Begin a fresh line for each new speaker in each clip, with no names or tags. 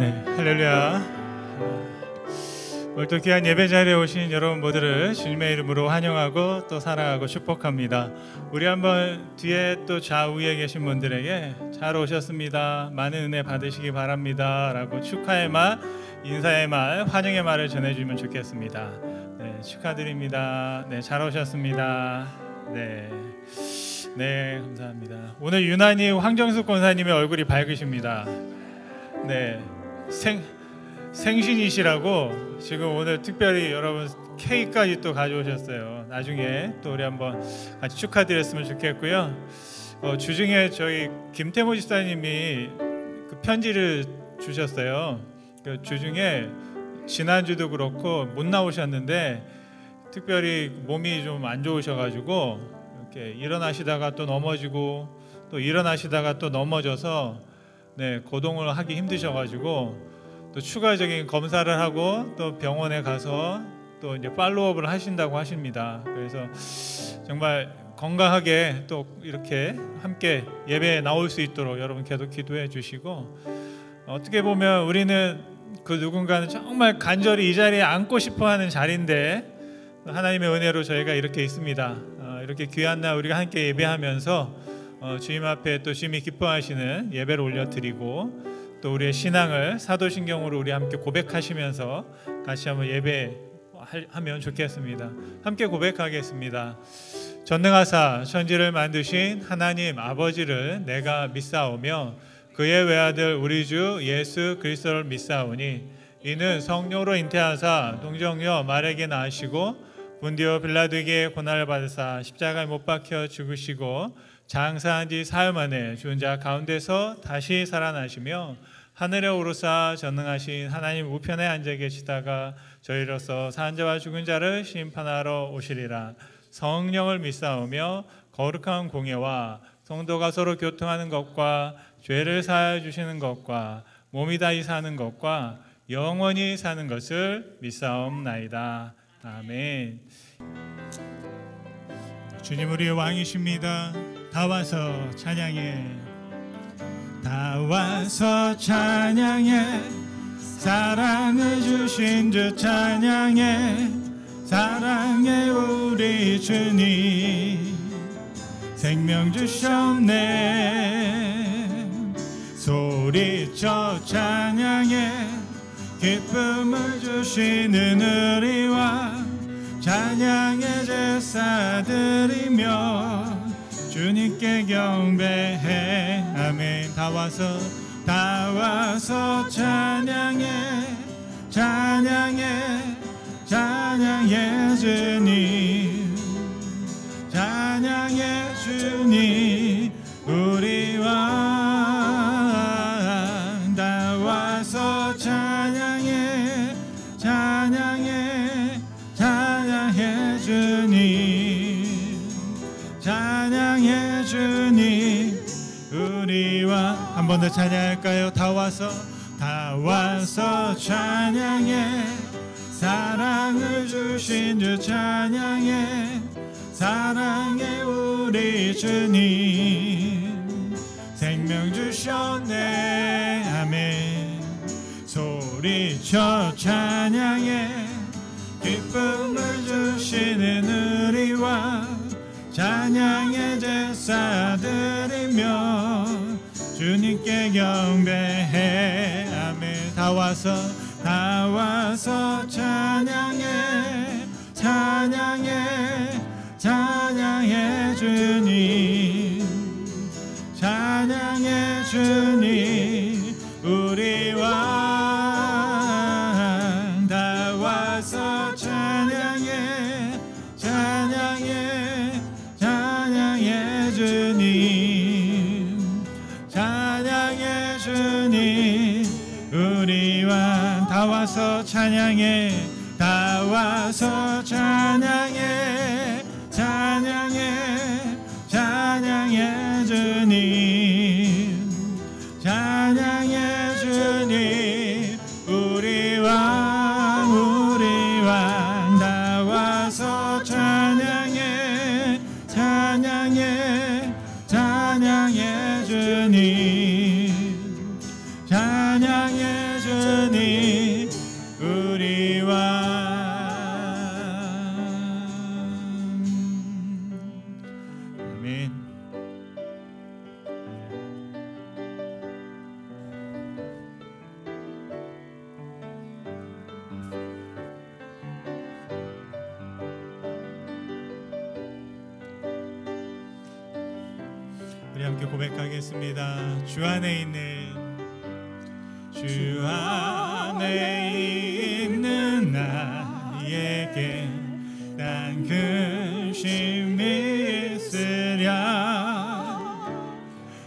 네, 할렐루야. 오늘 또 귀한 예배 자리에 오신 여러분 모두를 주님의 이름으로 환영하고 또 사랑하고 축복합니다. 우리 한번 뒤에 또 좌우에 계신 분들에게 잘 오셨습니다, 많은 은혜 받으시기 바랍니다 라고 축하의 말, 인사의 말, 환영의 말을 전해주면 좋겠습니다. 네, 축하드립니다. 네, 잘 오셨습니다. 네, 감사합니다. 오늘 유난히 황정숙 권사님의 얼굴이 밝으십니다. 네, 생신이시라고 지금 오늘 특별히 여러분 케이크까지 또 가져오셨어요. 나중에 또 우리 한번 같이 축하드렸으면 좋겠고요. 주중에 저희 김태모 집사님이 그 편지를 주셨어요. 그 주중에 지난주도 그렇고 못 나오셨는데 특별히 몸이 좀 안 좋으셔가지고 이렇게 일어나시다가 또 넘어지고 또 일어나시다가 또 넘어져서 거동을 하기 힘드셔가지고 또 추가적인 검사를 하고 또 병원에 가서 또 이제 팔로우업을 하신다고 하십니다. 그래서 정말 건강하게 또 이렇게 함께 예배에 나올 수 있도록 여러분 계속 기도해 주시고, 어떻게 보면 우리는 그 누군가는 정말 간절히 이 자리에 앉고 싶어하는 자리인데 하나님의 은혜로 저희가 이렇게 있습니다. 이렇게 귀한 날 우리가 함께 예배하면서 주님 앞에 또 주님이 기뻐하시는 예배를 올려드리고 또 우리의 신앙을 사도신경으로 우리 함께 고백하시면서 같이 한번 예배하면 좋겠습니다. 함께 고백하겠습니다. 전능하사 천지를 만드신 하나님 아버지를 내가 믿사오며 그의 외아들 우리 주 예수 그리스도를 믿사오니 이는 성령으로 잉태하사 동정녀 마리아에게 낳으시고 본디오 빌라도에게 고난을 받으사 십자가에 못 박혀 죽으시고 장사한 지 사흘 만에 죽은 자 가운데서 다시 살아나시며 하늘에 오르사 전능하신 하나님 우편에 앉아 계시다가 저희로서 산 자와 죽은 자를 심판하러 오시리라. 성령을 믿사오며 거룩한 공예와 성도가 서로 교통하는 것과 죄를 사하여 주시는 것과 몸이 다시 사는 것과 영원히 사는 것을 믿사옵나이다. 아멘. 주님 우리의 왕이십니다. 다 와서 찬양해, 다 와서 찬양해, 사랑을 주신 주 찬양해, 사랑해 우리 주님 생명 주셨네. 소리쳐 찬양해, 기쁨을 주시는 우리와 찬양의 제사 드리며 주님께 경배해. 아멘. 다 와서 찬양해, 찬양해, 찬양해 주님, 찬양해 주님 우리 왕. 다 와서 찬양해, 찬양해, 찬양해 주님, 찬양해 주님 우리와. 한 번 더 찬양할까요? 다 와서 찬양해, 사랑을 주신 주 찬양해, 사랑해 우리 주님 생명 주셨네. 아멘. 소리쳐 찬양해, 기쁨을 주시는 우리와 찬양의 제사 드리며 주님께 경배해. 아멘. 다 와서 찬양해, 찬양해, 찬양해 주님, 찬양해 주님 우리 왕. 다 와서 찬양해, 찬양해, 찬양해 주님, 찬양해 주님 우리 왕. 다 와서 찬양해, 다 와서 찬양해, 찬양해, 찬양해 주님, 찬양해 주님 우리 왕, 우리 왕. 다 와서 찬양해, 찬양해, 찬양해 주님, 찬양해 세상의 주님 우리와 아멘. 우리 함께 고백하겠습니다. 주 안에 있는 나에게 난 근심이 있으랴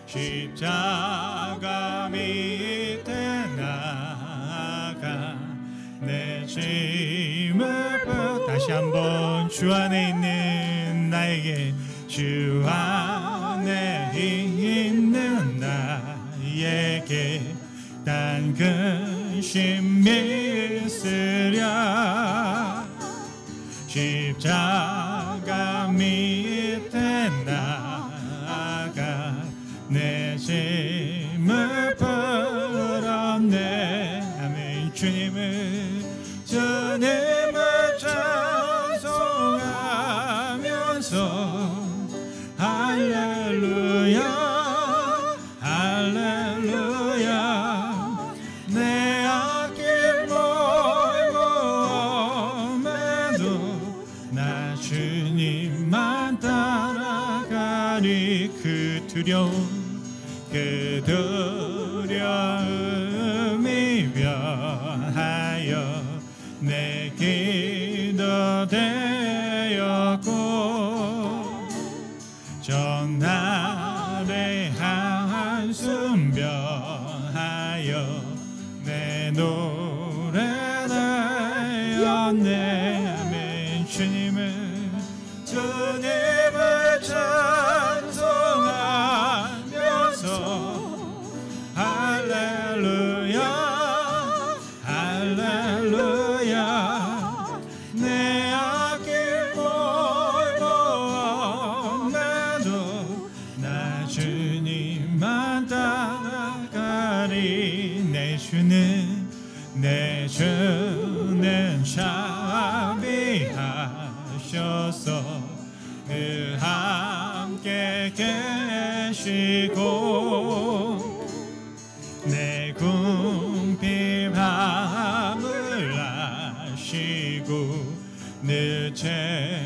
십자가 밑에 나아가 내 짐을 다시 한번 주 안에 있는 나에게 주 안에 있는 나에게 난 근심이 있으랴 십자가 밑에 나아가 내 짐을 풀었네. 아멘. 주님을 찬송하면서 할렐루야 할렐루야 내 앞길 멀고매도 나 주님만 따라가리. 그 두려움이 변하여 내 기도 되었고 전날의 한숨 변하여 내 노래 되었네. 아멘. 주님을 찬송하면서 할렐루야 할렐루야 내 앞길 멀고매도 나 주님만 따라가리. 내 주는 자비하셔서 늘 함께 계시고 내 궁핍함을 아시고 늘 채워주시네.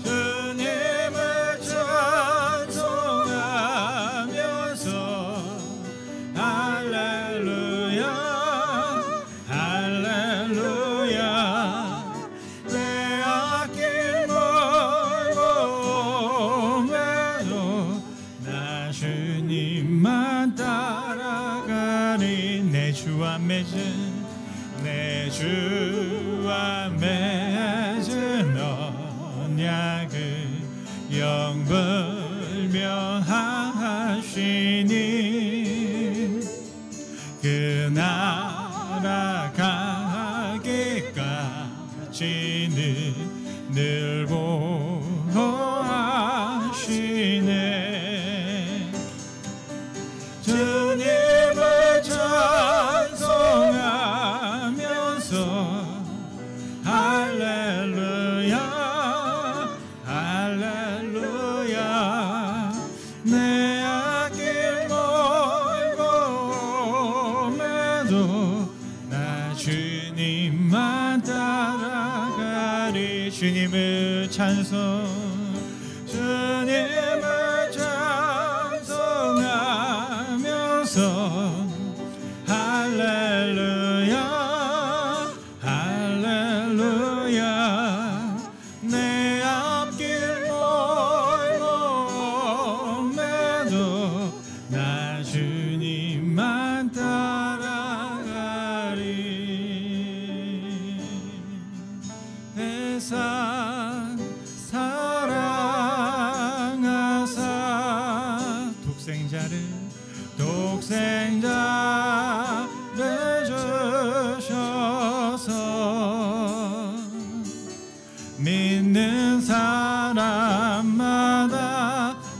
주님을 찬송하면서 할렐루야 할렐루야 내 앞길 멀고매도 나 주님만 따라가리. 내 주와 맺은 언약을 영불명하시니 그 나라 가기까지는 늘 보호하시네. 주님을 찬송하면서 할렐루야 할렐루야 내 앞길 멀고매도 나 주님만 따라가리. 주님을 찬송하면서 할렐루야 할렐루야 내 앞길 멀고매도 나 주님만 따라가리. 세상 사랑하사 독생자를 주셔서 믿는 사람마다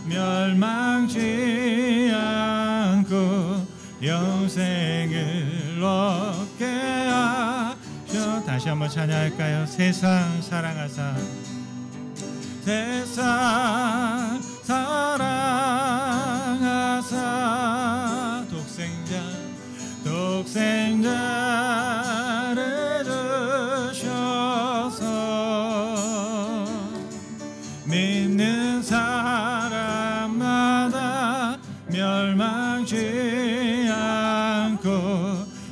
멸망 멸망치 않고 영생을 얻게 하셔. 다시 한번 찬양할까요? 세상 사랑하사 세상 사랑하사 독생자를 주셔서 믿는 사람마다 멸망치 않고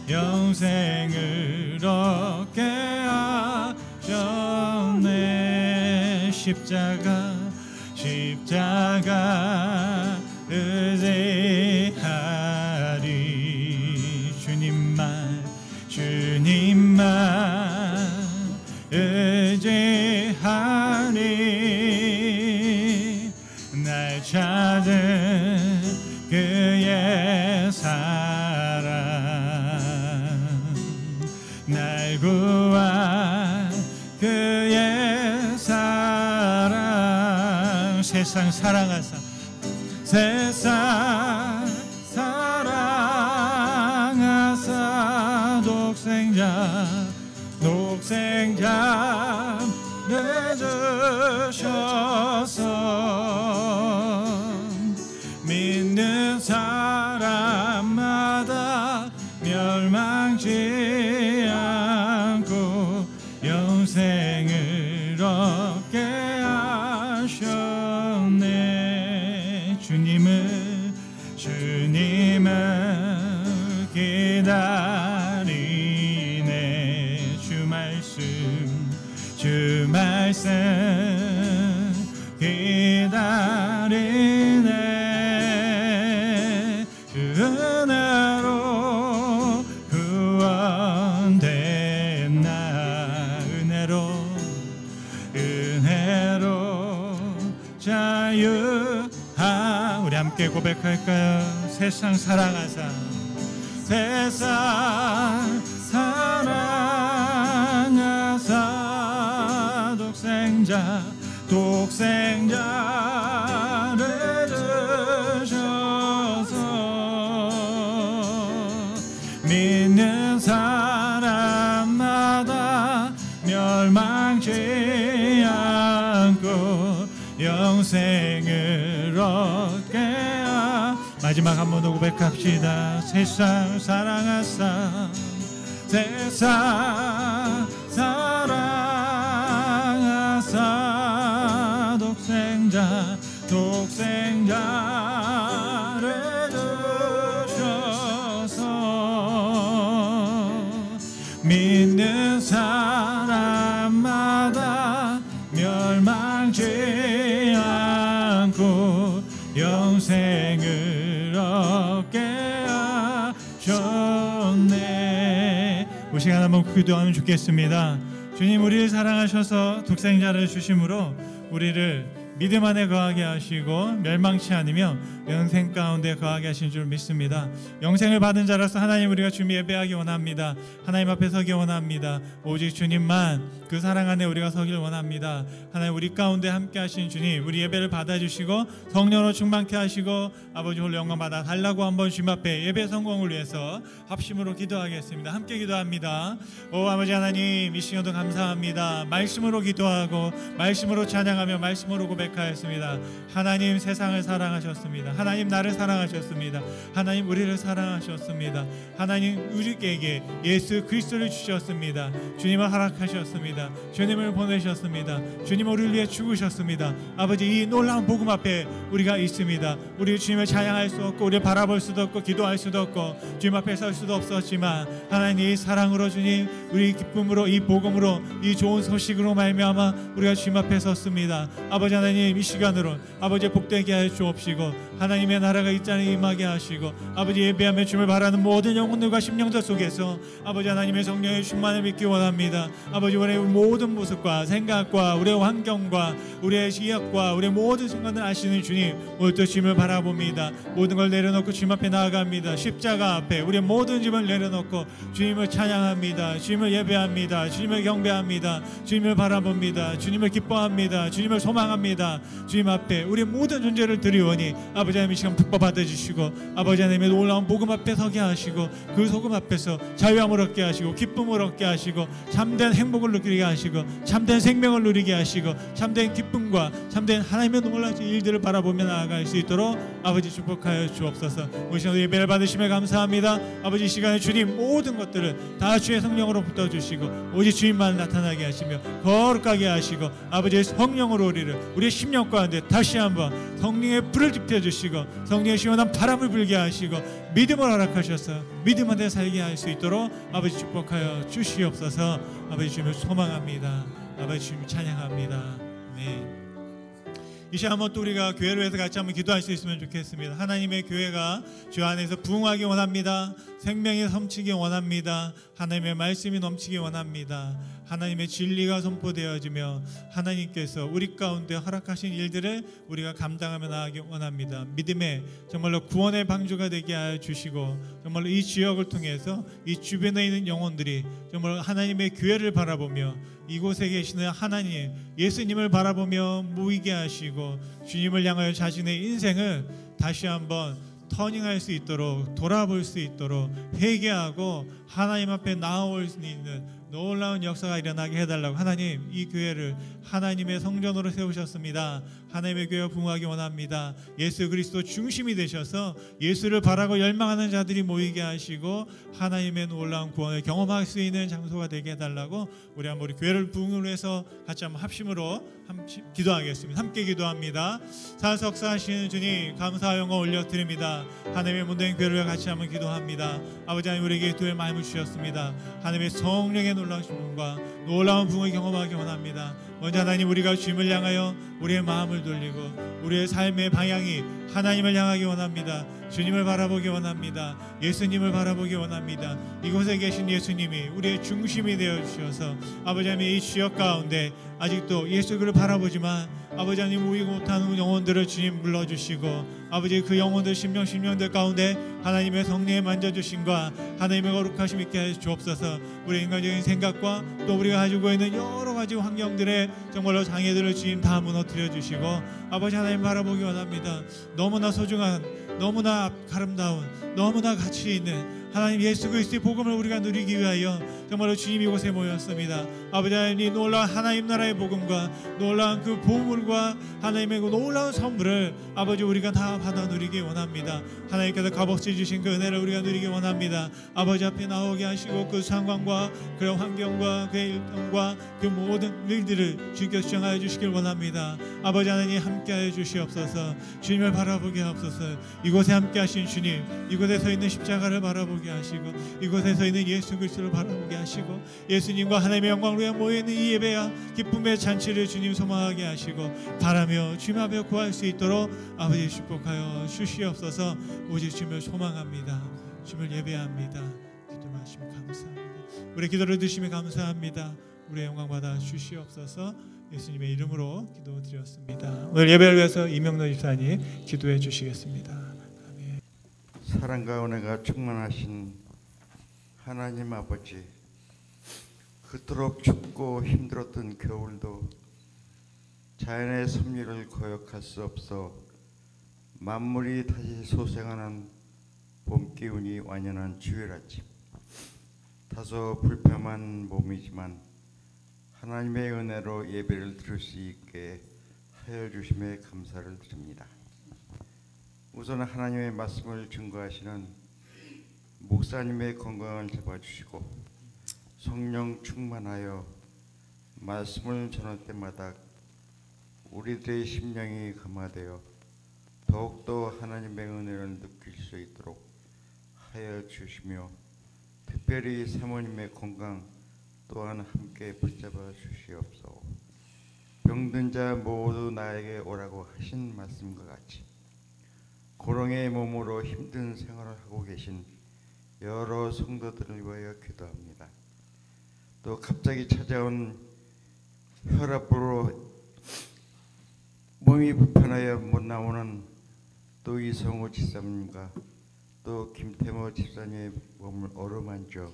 영생을 얻게 하셨네. 십자가 의지하리. 주님만 의지하리. 날 찾은 그의 사랑 날 구한 그의 사랑. 세상 사랑하사 세상 사랑하사 독생자를 주셔서 믿는 사람마다 멸망치 않고 영생을 얻게 하셨네. 주님을 기다리네. 주 말씀 기다리네. 그 은혜로 구원됐나. 은혜로 자유. 우리 함께 고백할까요? 세상 사랑하사 세상 사랑하사 독생자를 주셔서 믿는 사람마다 멸망치 않고 영생을 얻게. 마지막 한 번 더 고백합시다. 세상 사랑하사 세상 사랑하사 독생자를 주셔서 믿는 사람마다 멸망치 않고 영생을 얻게 하셨네. 이 시간 한번 기도하면 좋겠습니다. 주님, 우리를 사랑하셔서 독생자를 주심으로 우리를 믿음 안에 거하게 하시고 멸망치 않으며 영생 가운데 거하게 하신 줄 믿습니다. 영생을 받은 자라서 하나님, 우리가 주님 예배하기 원합니다. 하나님 앞에 서기 원합니다. 오직 주님만 그 사랑 안에 우리가 서길 원합니다. 하나님, 우리 가운데 함께 하신 주님, 우리 예배를 받아주시고 성령으로 충만케 하시고 아버지 홀로 영광 받아 달라고 한번 주님 앞에 예배 성공을 위해서 합심으로 기도하겠습니다. 함께 기도합니다. 오 아버지 하나님, 이 시간도 감사합니다. 말씀으로 기도하고 말씀으로 찬양하며 말씀으로 고백하였습니다. 하나님, 세상을 사랑하셨습니다. 하나님, 나를 사랑하셨습니다. 하나님, 우리를 사랑하셨습니다. 하나님, 우리에게 예수 그리스도를 주셨습니다. 주님을 허락하셨습니다. 주님을 보내셨습니다. 주님은 우리를 위해 죽으셨습니다. 아버지, 이 놀라운 복음 앞에 우리가 있습니다. 우리 주님을 찬양할 수 없고 우리를 바라볼 수도 없고 기도할 수도 없고 주님 앞에 설 수도 없었지만 하나님, 이 사랑으로 주님, 우리 기쁨으로, 이 복음으로, 이 좋은 소식으로 말미암아 우리가 주님 앞에 섰습니다. 아버지 하나님, 이 시간으로 아버지 복되게 하여 주옵시고 하나님의 나라가 이 땅에 임하게 하시고 아버지, 예배하며 주님을 바라는 모든 영혼들과 심령들 속에서 아버지 하나님의 성령의 충만을 믿기 원합니다. 아버지, 우리의 모든 모습과 생각과 우리의 환경과 우리의 시각과 우리의 모든 순간을 아시는 주님, 오늘도 주님을 바라봅니다. 모든 걸 내려놓고 주님 앞에 나아갑니다. 십자가 앞에 우리의 모든 짐을 내려놓고 주님을 찬양합니다. 주님을 예배합니다. 주님을 경배합니다. 주님을 바라봅니다. 주님을 기뻐합니다. 주님을 소망합니다. 주님 앞에 우리의 모든 존재를 드리오니 아버지 아버지 하나님 이 시간 축복 받아주시고 아버지 하나님의 놀라운 복음 앞에 서게 하시고 그 복음 앞에서 자유함을 얻게 하시고 기쁨을 얻게 하시고 참된 행복을 누리게 하시고 참된 생명을 누리게 하시고 참된 기쁨과 참된 하나님의 놀라운 일들을 바라보며 나아갈 수 있도록 아버지 축복하여 주옵소서. 우리 시간 예배를 받으시며 감사합니다. 아버지 이 시간에 주님 모든 것들을 다 주의 성령으로 붙어주시고 오직 주님만 나타나게 하시며 거룩하게 하시고 아버지의 성령으로 우리의 심령 가운데 다시 한번 성령의 불을 지펴주시고 성령의 시원한 바람을 불게 하시고 믿음을 허락하셔서 믿음 안에 살게 할 수 있도록 아버지 축복하여 주시옵소서. 아버지 주님을 소망합니다. 아버지 주님 찬양합니다. 네. 이 시간 한번 또 우리가 교회를 위해서 같이 한번 기도할 수 있으면 좋겠습니다. 하나님의 교회가 주 안에서 부흥하기 원합니다. 생명이 넘치기 원합니다. 하나님의 말씀이 넘치기 원합니다. 하나님의 진리가 선포되어지며 하나님께서 우리 가운데 허락하신 일들을 우리가 감당하며 나아가기 원합니다. 믿음의 정말로 구원의 방주가 되게 하여 주시고 정말로 이 지역을 통해서 이 주변에 있는 영혼들이 정말 하나님의 교회를 바라보며 이곳에 계시는 하나님 예수님을 바라보며 모이게 하시고 주님을 향하여 자신의 인생을 다시 한번 터닝할 수 있도록 돌아볼 수 있도록 회개하고 하나님 앞에 나아올 수 있는 놀라운 역사가 일어나게 해달라고 하나님 이 교회를 하나님의 성전으로 세우셨습니다. 하나님의 교회가 부흥하기 원합니다. 예수 그리스도 중심이 되셔서 예수를 바라고 열망하는 자들이 모이게 하시고 하나님의 놀라운 구원을 경험할 수 있는 장소가 되게 해달라고 우리 한번 우리 교회를 부흥을 해서 같이 한번 합심으로 기도하겠습니다. 함께 기도합니다. 사석사하시는 주님 감사와 영광 올려드립니다. 하나님의 문대인 교회를 같이 한번 기도합니다. 아버지 하나님 우리에게 기도의 마음을 주셨습니다. 하나님의 성령의 놀라우신 분과 놀라운 부흥을 경험하기 원합니다. 먼저 하나님 우리가 주님을 향하여 우리의 마음을 돌리고 우리의 삶의 방향이 하나님을 향하기 원합니다. 주님을 바라보기 원합니다. 예수님을 바라보기 원합니다. 이곳에 계신 예수님이 우리의 중심이 되어 주셔서 아버지 하나님 이 지역 가운데 아직도 예수를 바라보지만 아버지 하나님 모이고 못하는 영혼들을 주님 불러주시고 아버지 그 영혼들 심령들 가운데 하나님의 성령의 만져주심과 하나님의 거룩하심 있게 해 주옵소서. 우리 인간적인 생각과 또 우리가 가지고 있는 여러 가지 환경들의 정말로 장애들을 주님 다 무너뜨려 주시고 아버지 하나님 바라보기 원합니다. 너무나 소중한 너무나 아름다운 너무나 가치 있는 하나님 예수 그리스도의 복음을 우리가 누리기 위하여 정말로 주님 이곳에 모였습니다. 아버지 하나님 놀라운 하나님 나라의 복음과 놀라운 그 보물과 하나님의 그 놀라운 선물을 아버지 우리가 다 받아 누리기 원합니다. 하나님께서 값없이 주신 그 은혜를 우리가 누리기 원합니다. 아버지 앞에 나오게 하시고 그 상황과 그런 환경과 그 일동과 그 모든 일들을 주께서 주장하여 주시길 원합니다. 아버지 하나님 함께하여 주시옵소서. 주님을 바라보게 하옵소서. 이곳에 함께하신 주님 이곳에 서 있는 십자가를 바라보게 하시고 이곳에 서 있는 예수 그리스도를 바라보게 하시고 예수님과 하나님의 영광을 위해 모여있는 이 예배와 기쁨의 잔치를 주님 소망하게 하시고 바라며 주님 앞에 구할 수 있도록 아버지 축복하여 주시옵소서. 오직 주님을 소망합니다. 주님을 예배합니다. 기도하시며 감사합니다. 우리 기도를 드시며 감사합니다. 우리의 영광 받아 주시옵소서. 예수님의 이름으로 기도드렸습니다. 오늘 예배를 위해서 이명노 집사님 기도해 주시겠습니다. 아멘.
사랑과 은혜가 충만하신 하나님 아버지, 그토록 춥고 힘들었던 겨울도 자연의 섭리를 거역할 수 없어 만물이 다시 소생하는 봄 기운이 완연한 주일 아침, 다소 불편한 몸이지만 하나님의 은혜로 예배를 드릴 수 있게 하여 주심에 감사를 드립니다. 우선 하나님의 말씀을 증거하시는 목사님의 건강을 잡아주시고 성령 충만하여 말씀을 전할 때마다 우리들의 심령이 감화되어 더욱더 하나님의 은혜를 느낄 수 있도록 하여 주시며 특별히 사모님의 건강 또한 함께 붙잡아 주시옵소서. 병든 자 모두 나에게 오라고 하신 말씀과 같이 고령의 몸으로 힘든 생활을 하고 계신 여러 성도들을 위하여 기도합니다. 또 갑자기 찾아온 혈압으로 몸이 불편하여 못 나오는 또 이성호 집사님과 또 김태모 집사님의 몸을 어루만져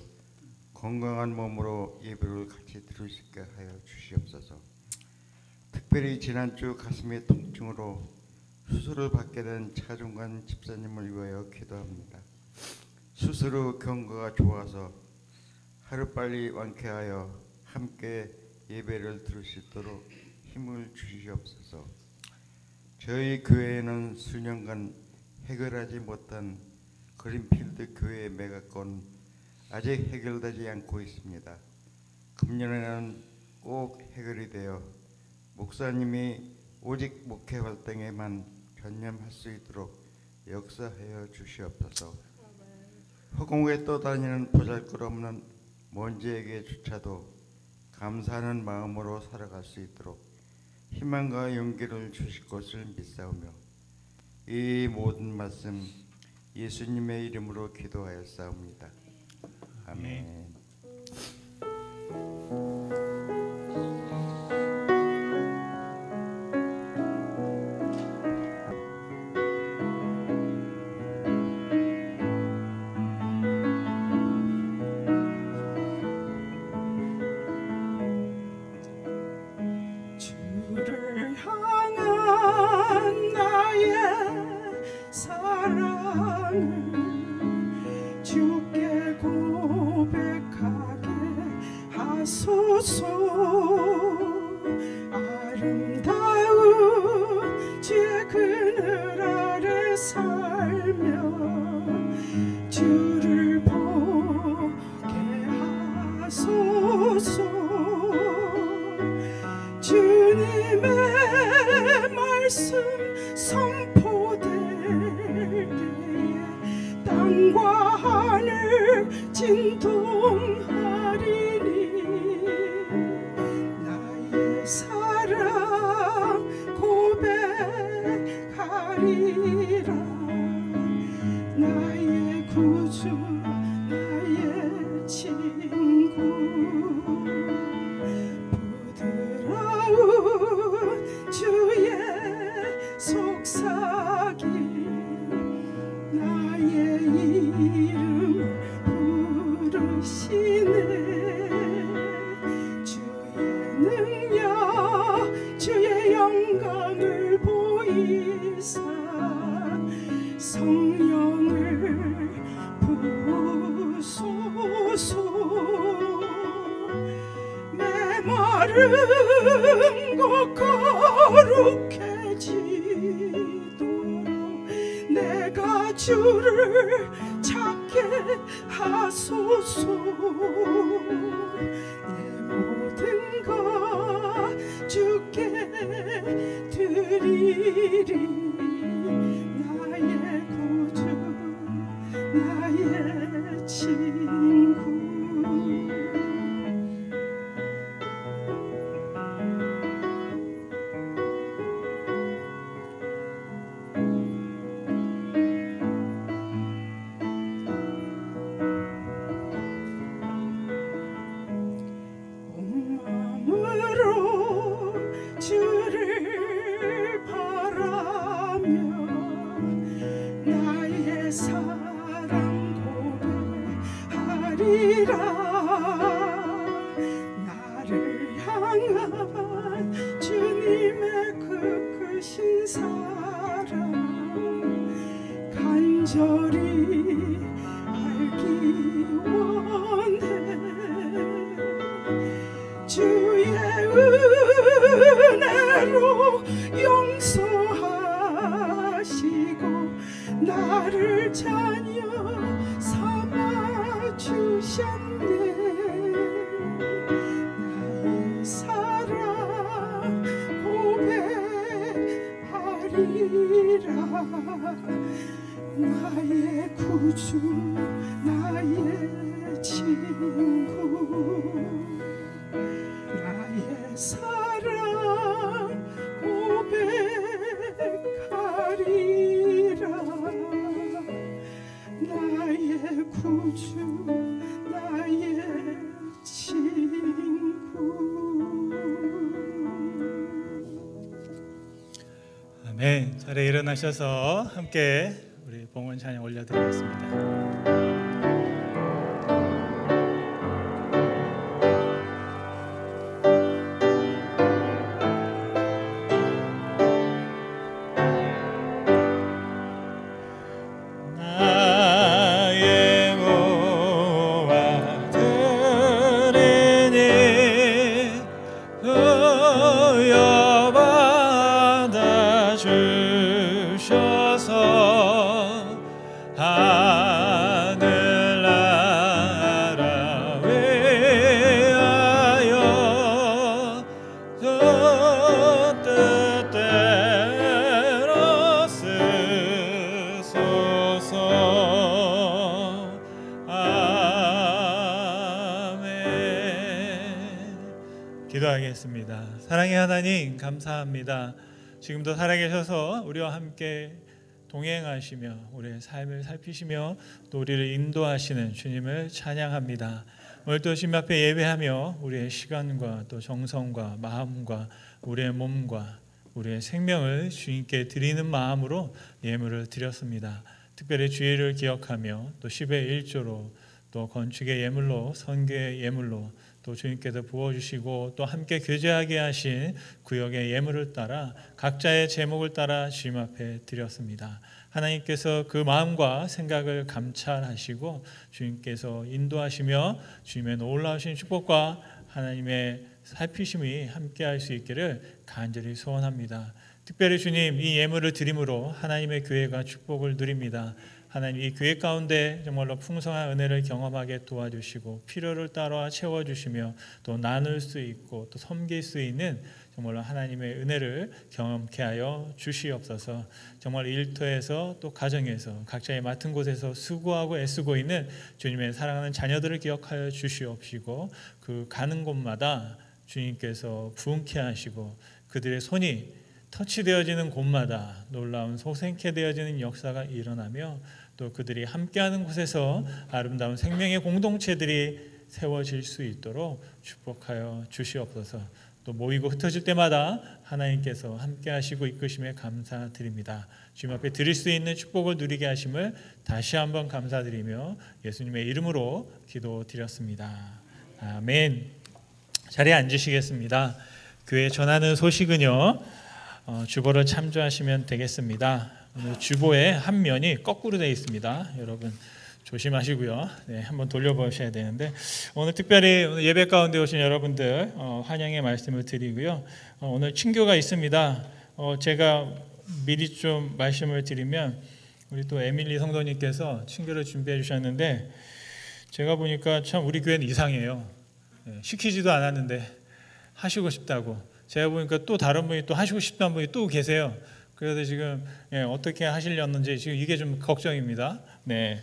건강한 몸으로 예배를 같이 드릴 수 있게 하여 주시옵소서. 특별히 지난주 가슴의 통증으로 수술을 받게 된 차중관 집사님을 위하여 기도합니다. 수술 후 경과가 좋아서 하루빨리 완쾌하여 함께 예배를 드릴 수 있도록 힘을 주시옵소서. 저희 교회에는 수년간 해결하지 못한 그린필드 교회의 매각건 아직 해결되지 않고 있습니다. 금년에는 꼭 해결이 되어 목사님이 오직 목회 활동에만 전념할 수 있도록 역사하여 주시옵소서. 허공에 떠다니는 보잘것없는 먼지에게조차도 감사하는 마음으로 살아갈 수 있도록 희망과 용기를 주실 것을 믿사오며 이 모든 말씀 예수님의 이름으로 기도하였사옵니다. 아멘.
아멘. 자리에 일어나셔서 함께 우리 봉헌 찬양 올려드리겠습니다. 기도하겠습니다. 사랑의 하나님 감사합니다. 지금도 살아계셔서 우리와 함께 동행하시며 우리의 삶을 살피시며 또 우리를 인도하시는 주님을 찬양합니다. 오늘도 주님 앞에 예배하며 우리의 시간과 또 정성과 마음과 우리의 몸과 우리의 생명을 주님께 드리는 마음으로 예물을 드렸습니다. 특별히 주일을 기억하며 또 10의 1조로 또 건축의 예물로 선교의 예물로 또 주님께서 부어주시고 또 함께 교제하게 하신 구역의 예물을 따라 각자의 제목을 따라 주님 앞에 드렸습니다. 하나님께서 그 마음과 생각을 감찰하시고 주님께서 인도하시며 주님의 놀라우신 축복과 하나님의 살피심이 함께할 수 있기를 간절히 소원합니다. 특별히 주님 이 예물을 드림으로 하나님의 교회가 축복을 누립니다. 하나님 이 교회 가운데 정말로 풍성한 은혜를 경험하게 도와주시고 필요를 따라 채워주시며 또 나눌 수 있고 또 섬길 수 있는 정말로 하나님의 은혜를 경험케 하여 주시옵소서. 정말 일터에서 또 가정에서 각자의 맡은 곳에서 수고하고 애쓰고 있는 주님의 사랑하는 자녀들을 기억하여 주시옵시고 그 가는 곳마다 주님께서 부흥케 하시고 그들의 손이 터치되어지는 곳마다 놀라운 소생케 되어지는 역사가 일어나며 또 그들이 함께하는 곳에서 아름다운 생명의 공동체들이 세워질 수 있도록 축복하여 주시옵소서. 또 모이고 흩어질 때마다 하나님께서 함께하시고 이끄심에 감사드립니다. 주님 앞에 드릴 수 있는 축복을 누리게 하심을 다시 한번 감사드리며 예수님의 이름으로 기도드렸습니다. 아멘. 자리에 앉으시겠습니다. 교회 전하는 소식은요. 주보를 참조하시면 되겠습니다. 오늘 주보의 한 면이 거꾸로 되어 있습니다. 여러분 조심하시고요. 네, 한번 돌려보셔야 되는데 오늘 특별히 오늘 예배 가운데 오신 여러분들 환영의 말씀을 드리고요. 오늘 친교가 있습니다. 제가 미리 좀 말씀을 드리면 우리 또 에밀리 성도님께서 친교를 준비해 주셨는데 제가 보니까 참 우리 교회는 이상해요. 시키지도 않았는데 하시고 싶다고. 제가 보니까 또 다른 분이 또 하시고 싶다는 분이 또 계세요. 그래서 지금 어떻게 하시려는지 지금 이게 좀 걱정입니다. 네,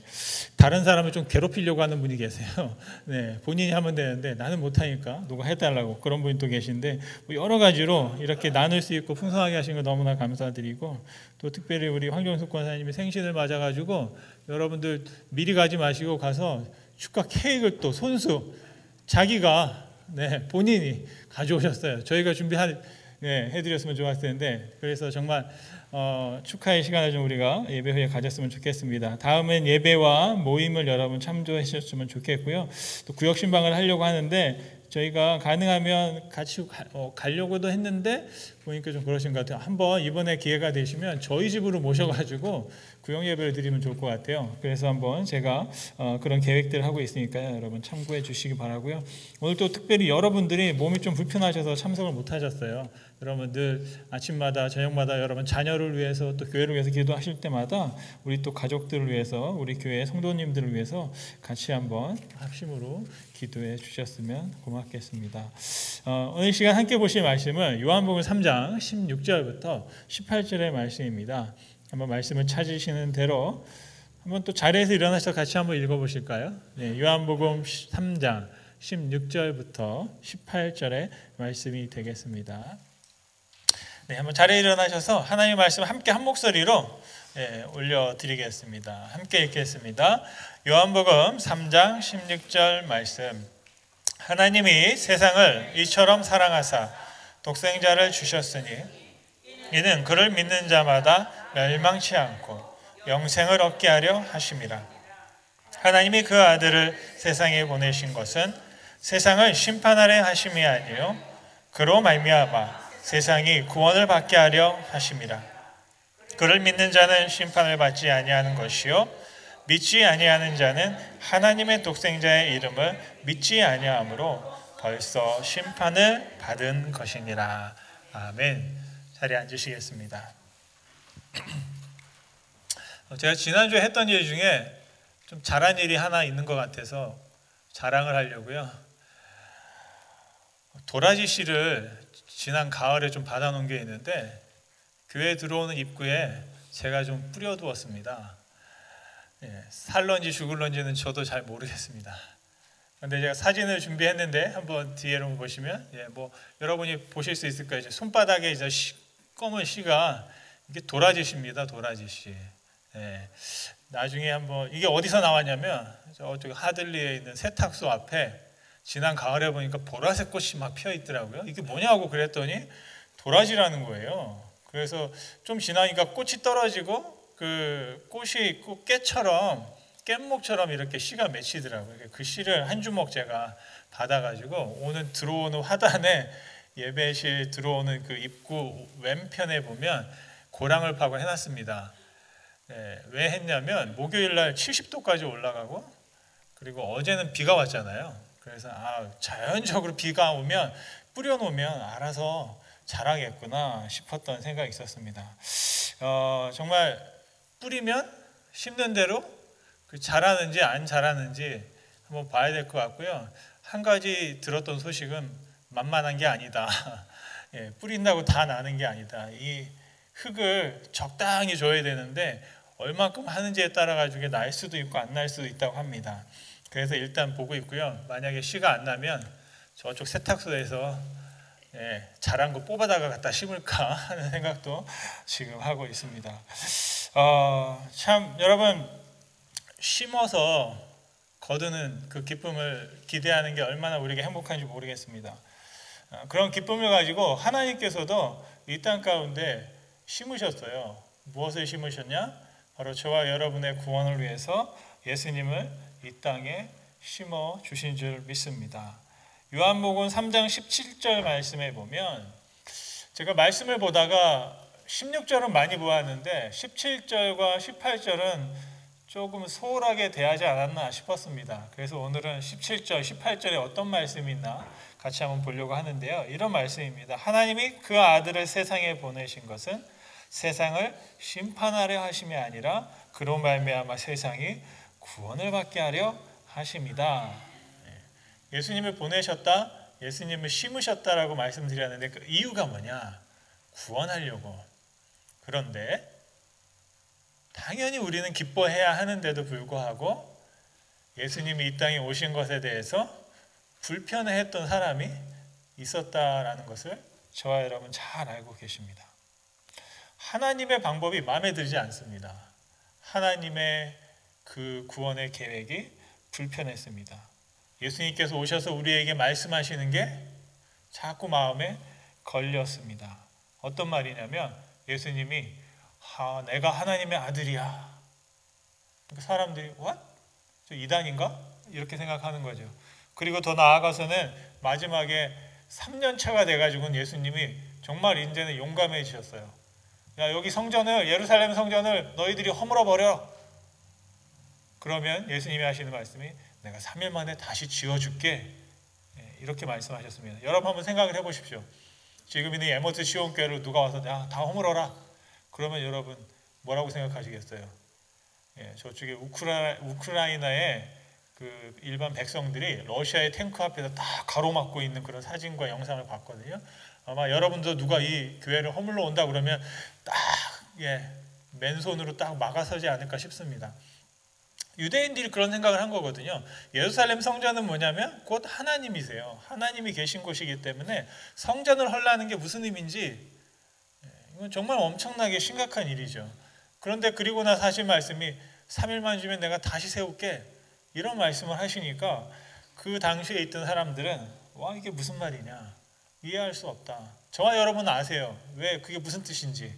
다른 사람을 좀 괴롭히려고 하는 분이 계세요. 네, 본인이 하면 되는데 나는 못하니까 누가 해달라고 그런 분이 또 계신데 뭐 여러 가지로 이렇게 나눌 수 있고 풍성하게 하신 거 너무나 감사드리고 또 특별히 우리 황정숙 권사님이 생신을 맞아가지고 여러분들 미리 가지 마시고 가서 축하 케이크를 또 손수 자기가 본인이 가져오셨어요. 저희가 해드렸으면 좋았을 텐데 그래서 정말 축하의 시간을 좀 우리가 예배 후에 가졌으면 좋겠습니다. 다음엔 예배와 모임을 여러분 참조해 주셨으면 좋겠고요. 또 구역 신방을 하려고 하는데 저희가 가능하면 같이 가려고도 했는데 보니까 좀 그러신 것 같아요. 한번 이번에 기회가 되시면 저희 집으로 모셔가지고 구역 예배를 드리면 좋을 것 같아요. 그래서 한번 제가 그런 계획들을 하고 있으니까요. 여러분 참고해 주시기 바라고요. 오늘 또 특별히 여러분들이 몸이 좀 불편하셔서 참석을 못 하셨어요. 여러분 늘 아침마다 저녁마다 여러분 자녀를 위해서 또 교회를 위해서 기도하실 때마다 우리 또 가족들을 위해서 우리 교회 성도님들을 위해서 같이 한번 합심으로 기도해 주셨으면 고맙겠습니다. 오늘 시간 함께 보실 말씀은 요한복음 3장 16절부터 18절의 말씀입니다. 한번 말씀을 찾으시는 대로 한번 또 자리에서 일어나서 같이 한번 읽어보실까요? 네, 요한복음 3장 16절부터 18절의 말씀이 되겠습니다. 네, 한번 자리에 일어나셔서 하나님의 말씀 함께 한 목소리로 올려드리겠습니다. 함께 읽겠습니다. 요한복음 3장 16절 말씀. 하나님이 세상을 이처럼 사랑하사 독생자를 주셨으니 이는 그를 믿는 자마다 멸망치 않고 영생을 얻게 하려 하심이라. 하나님이 그 아들을 세상에 보내신 것은 세상을 심판하려 하심이 아니요 그로 말미암아 세상이 구원을 받게 하려 하심이라. 그를 믿는 자는 심판을 받지 아니하는 것이요 믿지 아니하는 자는 하나님의 독생자의 이름을 믿지 아니하므로 벌써 심판을 받은 것이니라. 아멘. 자리에 앉으시겠습니다. 제가 지난주에 했던 일 중에 좀 잘한 일이 하나 있는 것 같아서 자랑을 하려고요. 도라지 씨를 지난 가을에 좀 받아놓은 게 있는데 교회 들어오는 입구에 제가 좀 뿌려두었습니다. 살런지 죽을런지는 저도 잘 모르겠습니다. 근데 제가 사진을 준비했는데 한번 뒤에로 보시면, 예, 뭐 여러분이 보실 수 있을 거예요. 손바닥에 이제 검은 씨가 이게 도라지씨입니다. 도라지씨. 예. 나중에 한번 이게 어디서 나왔냐면 저쪽 하들리에 있는 세탁소 앞에 지난 가을에 보니까 보라색 꽃이 막 피어 있더라고요. 이게 뭐냐고 그랬더니 도라지라는 거예요. 그래서 좀 지나니까 꽃이 떨어지고 그 꽃이 깨처럼 깻목처럼 이렇게 씨가 맺히더라고요. 그 씨를 한 주먹 제가 받아가지고 오늘 들어오는 화단에 예배실 들어오는 그 입구 왼편에 보면 고랑을 파고 해놨습니다. 네, 왜 했냐면 목요일 날 70도까지 올라가고 그리고 어제는 비가 왔잖아요. 그래서 자연적으로 비가 오면 뿌려놓으면 알아서 자라겠구나 싶었던 생각이 있었습니다. 정말 뿌리면 심는 대로 자라는지 안 자라는지 한번 봐야 될 것 같고요. 한 가지 들었던 소식은 만만한 게 아니다. 예, 뿌린다고 다 나는 게 아니다. 이 흙을 적당히 줘야 되는데 얼만큼 하는지에 따라 가지고 날 수도 있고 안 날 수도 있다고 합니다. 그래서 일단 보고 있고요. 만약에 씨가 안 나면 저쪽 세탁소에서 자란 거 뽑아다가 갖다 심을까 하는 생각도 지금 하고 있습니다. 참 여러분 심어서 거두는 그 기쁨을 기대하는 게 얼마나 우리에게 행복한지 모르겠습니다. 그런 기쁨을 가지고 하나님께서도 이 땅 가운데 심으셨어요. 무엇을 심으셨냐? 바로 저와 여러분의 구원을 위해서 예수님을 이 땅에 심어 주신 줄 믿습니다. 요한복음 3장 17절 말씀에 보면 제가 말씀을 보다가 16절은 많이 보았는데 17절과 18절은 조금 소홀하게 대하지 않았나 싶었습니다. 그래서 오늘은 17절, 18절에 어떤 말씀이 있나 같이 한번 보려고 하는데요. 이런 말씀입니다. 하나님이 그 아들을 세상에 보내신 것은 세상을 심판하려 하심이 아니라 그로 말미암아 세상이 구원을 받게 하려 하심이다. 예수님을 보내셨다, 예수님을 심으셨다라고 말씀드렸는데 그 이유가 뭐냐? 구원하려고. 그런데 당연히 우리는 기뻐해야 하는데도 불구하고 예수님이 이 땅에 오신 것에 대해서 불편해했던 사람이 있었다라는 것을 저와 여러분 잘 알고 계십니다. 하나님의 방법이 마음에 들지 않습니다. 하나님의 그 구원의 계획이 불편했습니다. 예수님께서 오셔서 우리에게 말씀하시는 게 자꾸 마음에 걸렸습니다. 어떤 말이냐면 예수님이 내가 하나님의 아들이야. 사람들이 what? 저 이단인가? 이렇게 생각하는 거죠. 그리고 더 나아가서는 마지막에 3년 차가 돼가지고는 예수님이 정말 이제는 용감해지셨어요. 야, 여기 성전을, 예루살렘 성전을 너희들이 허물어 버려. 그러면 예수님이 하시는 말씀이 내가 3일 만에 다시 지어줄게. 이렇게 말씀하셨습니다. 여러분 한번 생각을 해보십시오. 지금 있는 에머트 시온교회를 누가 와서 다 허물어라. 그러면 여러분 뭐라고 생각하시겠어요? 저쪽에 우크라이나의 그 일반 백성들이 러시아의 탱크 앞에서 다 가로막고 있는 그런 사진과 영상을 봤거든요. 아마 여러분도 누가 이 교회를 허물러 온다 그러면 딱 맨손으로 딱 막아서지 않을까 싶습니다. 유대인들이 그런 생각을 한 거거든요. 예루살렘 성전은 뭐냐면 곧 하나님이세요. 하나님이 계신 곳이기 때문에 성전을 헐라는 게 무슨 의미인지 이건 정말 엄청나게 심각한 일이죠. 그런데 그리고 나서 하신 말씀이 3일만 주면 내가 다시 세울게 이런 말씀을 하시니까 그 당시에 있던 사람들은 와 이게 무슨 말이냐 이해할 수 없다. 저와 여러분은 아세요. 왜 그게 무슨 뜻인지.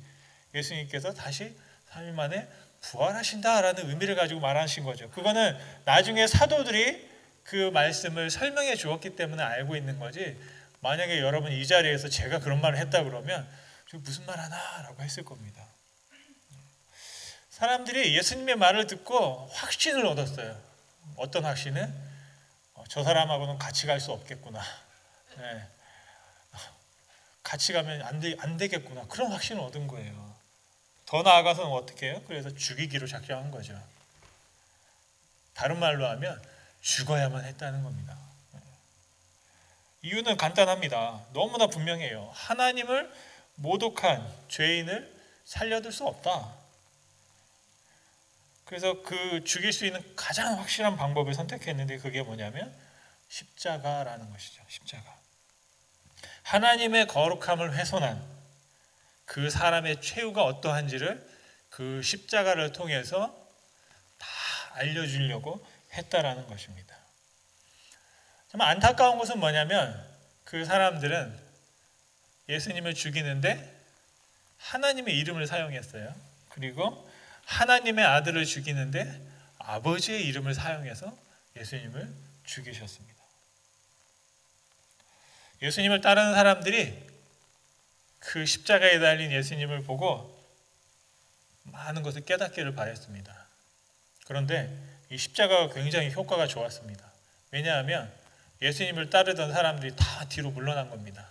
예수님께서 다시 3일 만에 부활하신다라는 의미를 가지고 말하신 거죠. 그거는 나중에 사도들이 그 말씀을 설명해 주었기 때문에 알고 있는 거지. 만약에 여러분 이 자리에서 제가 그런 말을 했다 그러면 저 무슨 말 하나 라고 했을 겁니다. 사람들이 예수님의 말을 듣고 확신을 얻었어요. 어떤 확신은? 저 사람하고는 같이 갈 수 없겠구나. 같이 가면 안 되겠구나. 그런 확신을 얻은 거예요. 더 나아가서는 어떻게 해요? 그래서 죽이기로 작정한 거죠. 다른 말로 하면 죽어야만 했다는 겁니다. 이유는 간단합니다. 너무나 분명해요. 하나님을 모독한 죄인을 살려둘 수 없다. 그래서 그 죽일 수 있는 가장 확실한 방법을 선택했는데 그게 뭐냐면 십자가라는 것이죠. 십자가. 하나님의 거룩함을 훼손한 그 사람의 최후가 어떠한지를 그 십자가를 통해서 다 알려주려고 했다라는 것입니다. 정말 안타까운 것은 뭐냐면 그 사람들은 예수님을 죽이는데 하나님의 이름을 사용했어요. 그리고 하나님의 아들을 죽이는데 아버지의 이름을 사용해서 예수님을 죽이셨습니다. 예수님을 따르는 사람들이 그 십자가에 달린 예수님을 보고 많은 것을 깨닫기를 바랬습니다. 그런데 이 십자가가 굉장히 효과가 좋았습니다. 왜냐하면 예수님을 따르던 사람들이 다 뒤로 물러난 겁니다.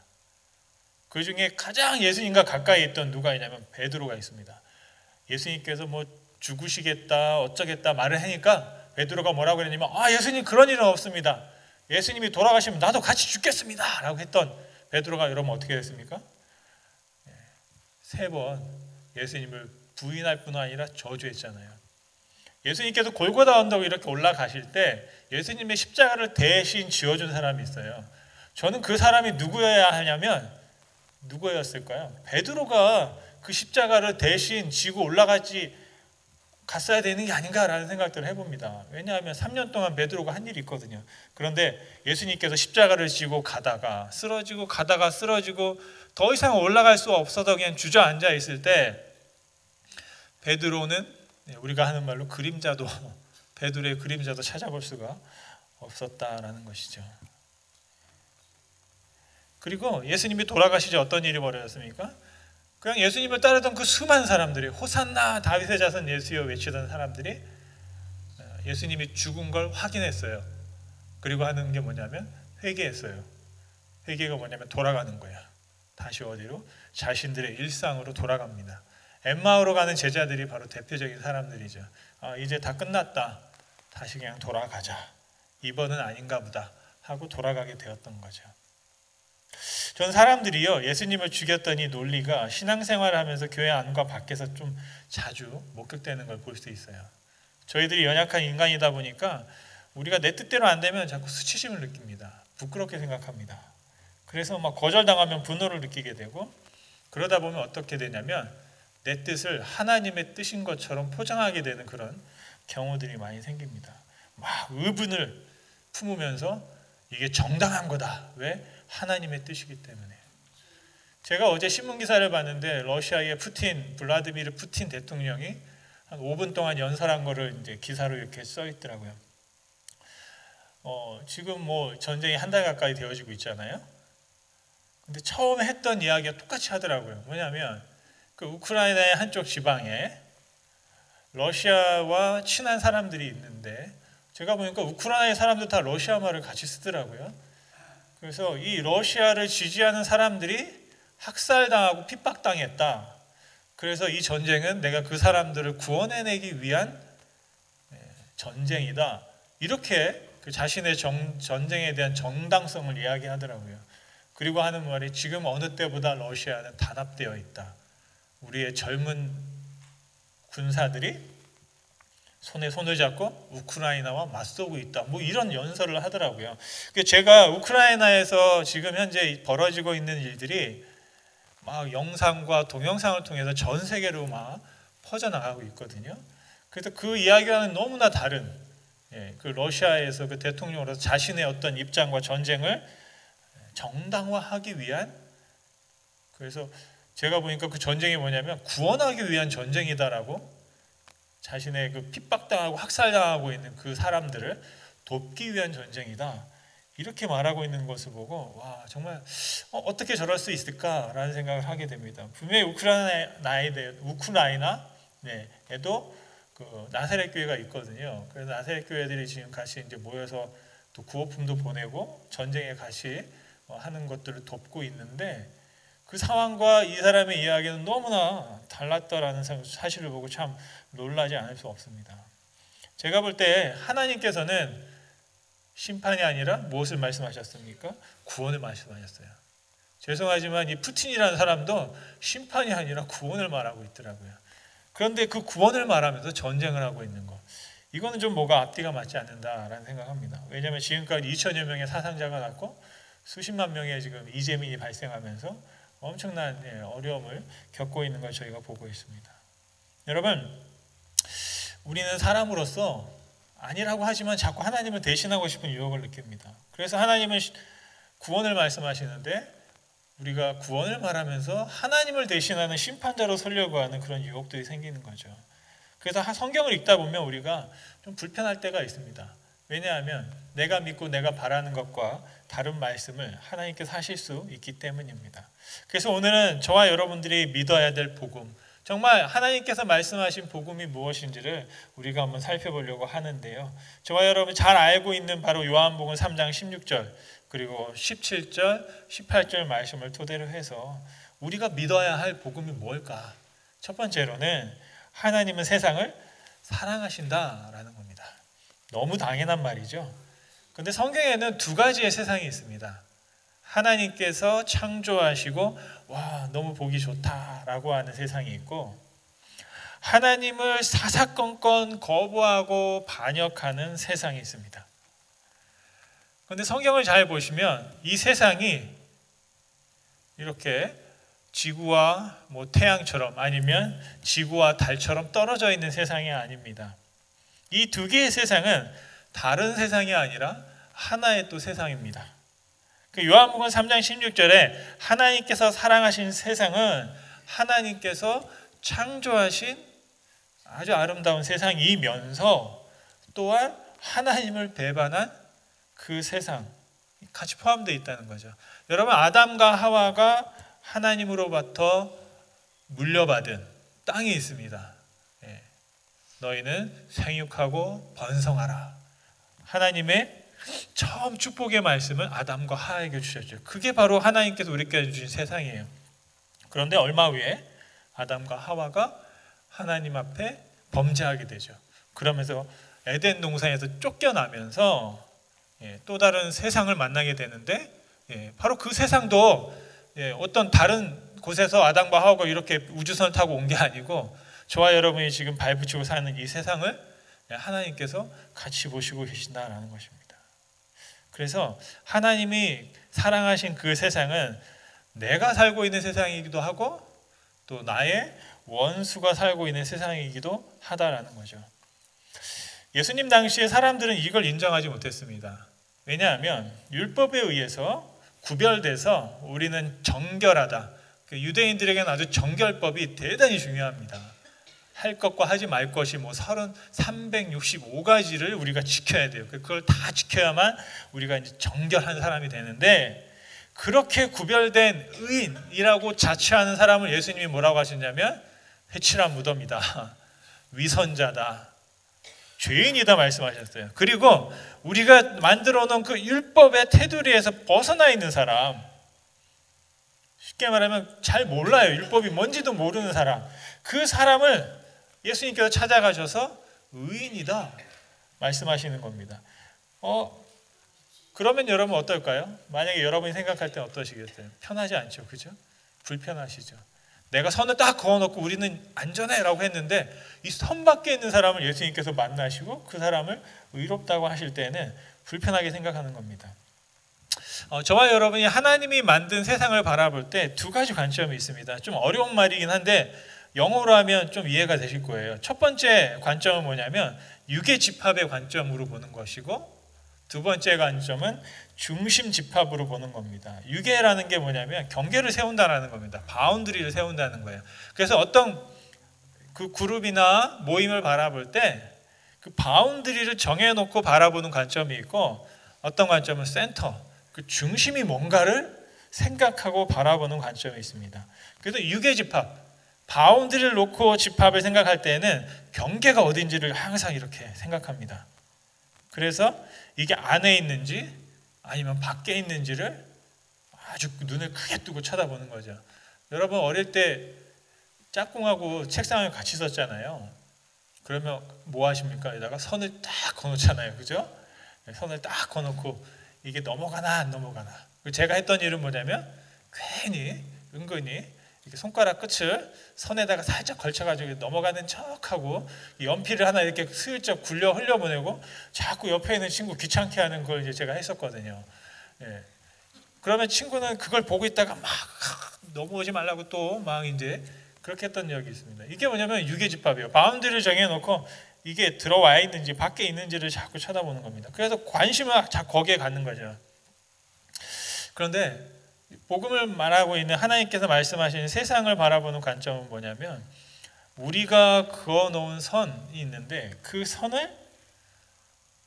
그 중에 가장 예수님과 가까이 있던 누가 있냐면 베드로가 있습니다. 예수님께서 뭐 죽으시겠다 어쩌겠다 말을 하니까 베드로가 뭐라고 그랬냐면 예수님 그런 일은 없습니다. 예수님이 돌아가시면 나도 같이 죽겠습니다 라고 했던 베드로가 여러분 어떻게 됐습니까? 3번 예수님을 부인할 뿐 아니라 저주했잖아요. 예수님께서 골고다 언덕 이렇게 올라가실 때 예수님의 십자가를 대신 지어준 사람이 있어요. 저는 그 사람이 누구여야 하냐면 누구였을까요? 베드로가 그 십자가를 대신 지고 갔어야 되는 게 아닌가라는 생각들을 해봅니다. 왜냐하면 3년 동안 베드로가 한 일이 있거든요. 그런데 예수님께서 십자가를 지고 가다가 쓰러지고 더 이상 올라갈 수 없어서 그냥 주저앉아 있을 때 베드로는 우리가 하는 말로 베드로의 그림자도 찾아볼 수가 없었다라는 것이죠. 그리고 예수님이 돌아가시자 어떤 일이 벌어졌습니까? 그냥 예수님을 따르던 그 수많은 사람들이 호산나 다윗의 자손 예수여 외치던 사람들이 예수님이 죽은 걸 확인했어요. 그리고 하는 게 뭐냐면 회개했어요. 회개가 뭐냐면 돌아가는 거야. 다시 어디로? 자신들의 일상으로 돌아갑니다. 엠마오로 가는 제자들이 바로 대표적인 사람들이죠. 이제 다 끝났다. 다시 그냥 돌아가자. 이번은 아닌가 보다 하고 돌아가게 되었던 거죠. 전 사람들이요 예수님을 죽였던 이 논리가 신앙생활을 하면서 교회 안과 밖에서 좀 자주 목격되는 걸 볼 수 있어요. 저희들이 연약한 인간이다 보니까 우리가 내 뜻대로 안 되면 자꾸 수치심을 느낍니다. 부끄럽게 생각합니다. 그래서 막 거절당하면 분노를 느끼게 되고 그러다 보면 어떻게 되냐면 내 뜻을 하나님의 뜻인 것처럼 포장하게 되는 그런 경우들이 많이 생깁니다. 막 의분을 품으면서 이게 정당한 거다. 왜? 하나님의 뜻이기 때문에. 제가 어제 신문 기사를 봤는데 러시아의 블라디미르 푸틴 대통령이 한 5분 동안 연설한 거를 이제 기사로 이렇게 써 있더라고요. 지금 뭐 전쟁이 한 달 가까이 되어지고 있잖아요. 근데 처음에 했던 이야기가 똑같이 하더라고요. 뭐냐면 그 우크라이나의 한쪽 지방에 러시아와 친한 사람들이 있는데 제가 보니까 우크라이나의 사람들 다 러시아 말을 같이 쓰더라고요. 그래서 이 러시아를 지지하는 사람들이 학살당하고 핍박당했다. 그래서 이 전쟁은 내가 그 사람들을 구원해내기 위한 전쟁이다. 이렇게 그 자신의 전쟁에 대한 정당성을 이야기하더라고요. 그리고 하는 말이 지금 어느 때보다 러시아는 단합되어 있다. 우리의 젊은 군사들이 손에 손을 잡고 우크라이나와 맞서고 있다. 뭐 이런 연설을 하더라고요. 제가 우크라이나에서 지금 현재 벌어지고 있는 일들이 막 영상과 동영상을 통해서 전 세계로 막 퍼져나가고 있거든요. 그래서 그 이야기와는 너무나 다른 그 러시아에서 그 대통령으로서 자신의 어떤 입장과 전쟁을 정당화하기 위한 그래서 제가 보니까 그 전쟁이 뭐냐면 구원하기 위한 전쟁이다라고 자신의 그 핍박당하고 학살당하고 있는 그 사람들을 돕기 위한 전쟁이다. 이렇게 말하고 있는 것을 보고 와 정말 어떻게 저럴 수 있을까라는 생각을 하게 됩니다. 분명히 우크라이나에도 그 나사렛 교회가 있거든요. 그래서 나사렛 교회들이 지금 같이 이제 모여서 또 구호품도 보내고 전쟁에 같이 하는 것들을 돕고 있는데 그 상황과 이 사람의 이야기는 너무나 달랐다라는 사실을 보고 참 놀라지 않을 수 없습니다. 제가 볼 때 하나님께서는 심판이 아니라 무엇을 말씀하셨습니까? 구원을 말씀하셨어요. 죄송하지만 이 푸틴이라는 사람도 심판이 아니라 구원을 말하고 있더라고요. 그런데 그 구원을 말하면서 전쟁을 하고 있는 것. 이거는 좀 뭐가 앞뒤가 맞지 않는다라는 생각합니다. 왜냐하면 지금까지 2천여 명의 사상자가 났고 수십만 명의 지금 이재민이 발생하면서 엄청난 어려움을 겪고 있는 걸 저희가 보고 있습니다. 여러분, 우리는 사람으로서 아니라고 하지만 자꾸 하나님을 대신하고 싶은 유혹을 느낍니다. 그래서 하나님은 구원을 말씀하시는데 우리가 구원을 말하면서 하나님을 대신하는 심판자로 서려고 하는 그런 유혹들이 생기는 거죠. 그래서 성경을 읽다 보면 우리가 좀 불편할 때가 있습니다. 왜냐하면 내가 믿고 내가 바라는 것과 다른 말씀을 하나님께서 하실 수 있기 때문입니다. 그래서 오늘은 저와 여러분들이 믿어야 될 복음, 정말 하나님께서 말씀하신 복음이 무엇인지를 우리가 한번 살펴보려고 하는데요. 저와 여러분 잘 알고 있는 바로 요한복음 3장 16절 그리고 17절, 18절 말씀을 토대로 해서 우리가 믿어야 할 복음이 뭘까? 첫 번째로는 하나님은 세상을 사랑하신다라는 겁니다. 너무 당연한 말이죠. 그런데 성경에는 두 가지의 세상이 있습니다. 하나님께서 창조하시고 와 너무 보기 좋다라고 하는 세상이 있고, 하나님을 사사건건 거부하고 반역하는 세상이 있습니다. 그런데 성경을 잘 보시면 이 세상이 이렇게 지구와 태양처럼 아니면 지구와 달처럼 떨어져 있는 세상이 아닙니다. 이 두 개의 세상은 다른 세상이 아니라 하나의 또 세상입니다. 요한복음 3장 16절에 하나님께서 사랑하신 세상은 하나님께서 창조하신 아주 아름다운 세상이면서 또한 하나님을 배반한 그 세상 같이 포함되어 있다는 거죠. 여러분, 아담과 하와가 하나님으로부터 물려받은 땅이 있습니다. 너희는 생육하고 번성하라. 하나님의 처음 축복의 말씀을 아담과 하와에게 주셨죠. 그게 바로 하나님께서 우리에게 주신 세상이에요. 그런데 얼마 후에 아담과 하와가 하나님 앞에 범죄하게 되죠. 그러면서 에덴 동산에서 쫓겨나면서 또 다른 세상을 만나게 되는데, 바로 그 세상도 어떤 다른 곳에서 아담과 하와가 이렇게 우주선을 타고 온 게 아니고 저와 여러분이 지금 발붙이고 사는 이 세상을 하나님께서 같이 보시고 계신다라는 것입니다. 그래서 하나님이 사랑하신 그 세상은 내가 살고 있는 세상이기도 하고 또 나의 원수가 살고 있는 세상이기도 하다라는 거죠. 예수님 당시에 사람들은 이걸 인정하지 못했습니다. 왜냐하면 율법에 의해서 구별돼서 우리는 정결하다. 유대인들에게는 아주 정결법이 대단히 중요합니다. 할 것과 하지 말 것이 365가지를 우리가 지켜야 돼요. 그걸 다 지켜야만 우리가 이제 정결한 사람이 되는데, 그렇게 구별된 의인이라고 자처하는 사람을 예수님이 뭐라고 하셨냐면 회칠한 무덤이다, 위선자다, 죄인이다 말씀하셨어요. 그리고 우리가 만들어 놓은 그 율법의 테두리에서 벗어나 있는 사람, 쉽게 말하면 잘 몰라요. 율법이 뭔지도 모르는 사람, 그 사람을 예수님께서 찾아가셔서 의인이다 말씀하시는 겁니다. 그러면 여러분 어떨까요? 만약에 여러분이 생각할 때 어떠시겠어요? 편하지 않죠, 그죠? 불편하시죠. 내가 선을 딱 그어놓고 우리는 안전해 라고 했는데 이 선 밖에 있는 사람을 예수님께서 만나시고 그 사람을 의롭다고 하실 때는 불편하게 생각하는 겁니다. 저와 여러분이 하나님이 만든 세상을 바라볼 때 두 가지 관점이 있습니다. 좀 어려운 말이긴 한데 영어로 하면 좀 이해가 되실 거예요. 첫 번째 관점은 뭐냐면 유계 집합의 관점으로 보는 것이고, 두 번째 관점은 중심 집합으로 보는 겁니다. 유계라는 게 뭐냐면 경계를 세운다는 겁니다. 바운드리를 세운다는 거예요. 그래서 어떤 그 그룹이나 모임을 바라볼 때 그 바운드리를 정해놓고 바라보는 관점이 있고, 어떤 관점은 센터, 그 중심이 뭔가를 생각하고 바라보는 관점이 있습니다. 그래서 유계 집합, 바운드리를 놓고 집합을 생각할 때는 경계가 어딘지를 항상 이렇게 생각합니다. 그래서 이게 안에 있는지 아니면 밖에 있는지를 아주 눈을 크게 뜨고 쳐다보는 거죠. 여러분 어릴 때 짝꿍하고 책상을 같이 썼잖아요. 그러면 뭐 하십니까? 여기다가 선을 딱 그어놓잖아요, 그죠? 선을 딱 그어놓고 이게 넘어가나 안 넘어가나. 제가 했던 일은 뭐냐면 괜히 은근히 이렇게 손가락 끝을 선에다가 살짝 걸쳐가지고 넘어가는 척하고 연필을 하나 이렇게 슬쩍 굴려 흘려보내고 자꾸 옆에 있는 친구 귀찮게 하는 걸 이제 제가 했었거든요. 예. 그러면 친구는 그걸 보고 있다가 막 넘어오지 말라고 또 막 이제 그렇게 했던 적이 있습니다. 이게 뭐냐면 유계집합이에요. 바운드를 정해놓고 이게 들어와 있는지 밖에 있는지를 자꾸 쳐다보는 겁니다. 그래서 관심을 자꾸 거기에 갖는 거죠. 그런데 복음을 말하고 있는 하나님께서 말씀하시는 세상을 바라보는 관점은 뭐냐면 우리가 그어놓은 선이 있는데 그 선을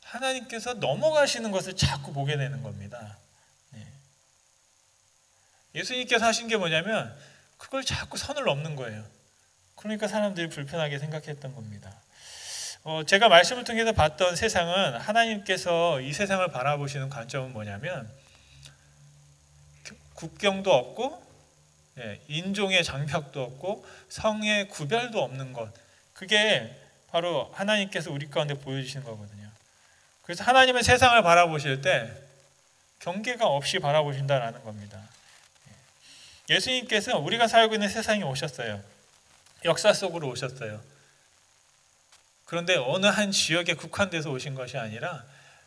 하나님께서 넘어가시는 것을 자꾸 보게 되는 겁니다. 예수님께서 하신 게 뭐냐면 그걸 자꾸 선을 넘는 거예요. 그러니까 사람들이 불편하게 생각했던 겁니다. 제가 말씀을 통해서 봤던 세상은 하나님께서 이 세상을 바라보시는 관점은 뭐냐면 국경도 없고 인종의 장벽도 없고 성의 구별도 없는 것, 그게 바로 하나님께서 우리 가운데 보여주시는 거거든요. 그래서 하나님은 세상을 바라보실 때 경계가 없이 바라보신다라는 겁니다. 예수님께서 우리가 살고 있는 세상에 오셨어요. 역사 속으로 오셨어요. 그런데 어느 한 지역에 국한돼서 오신 것이 아니라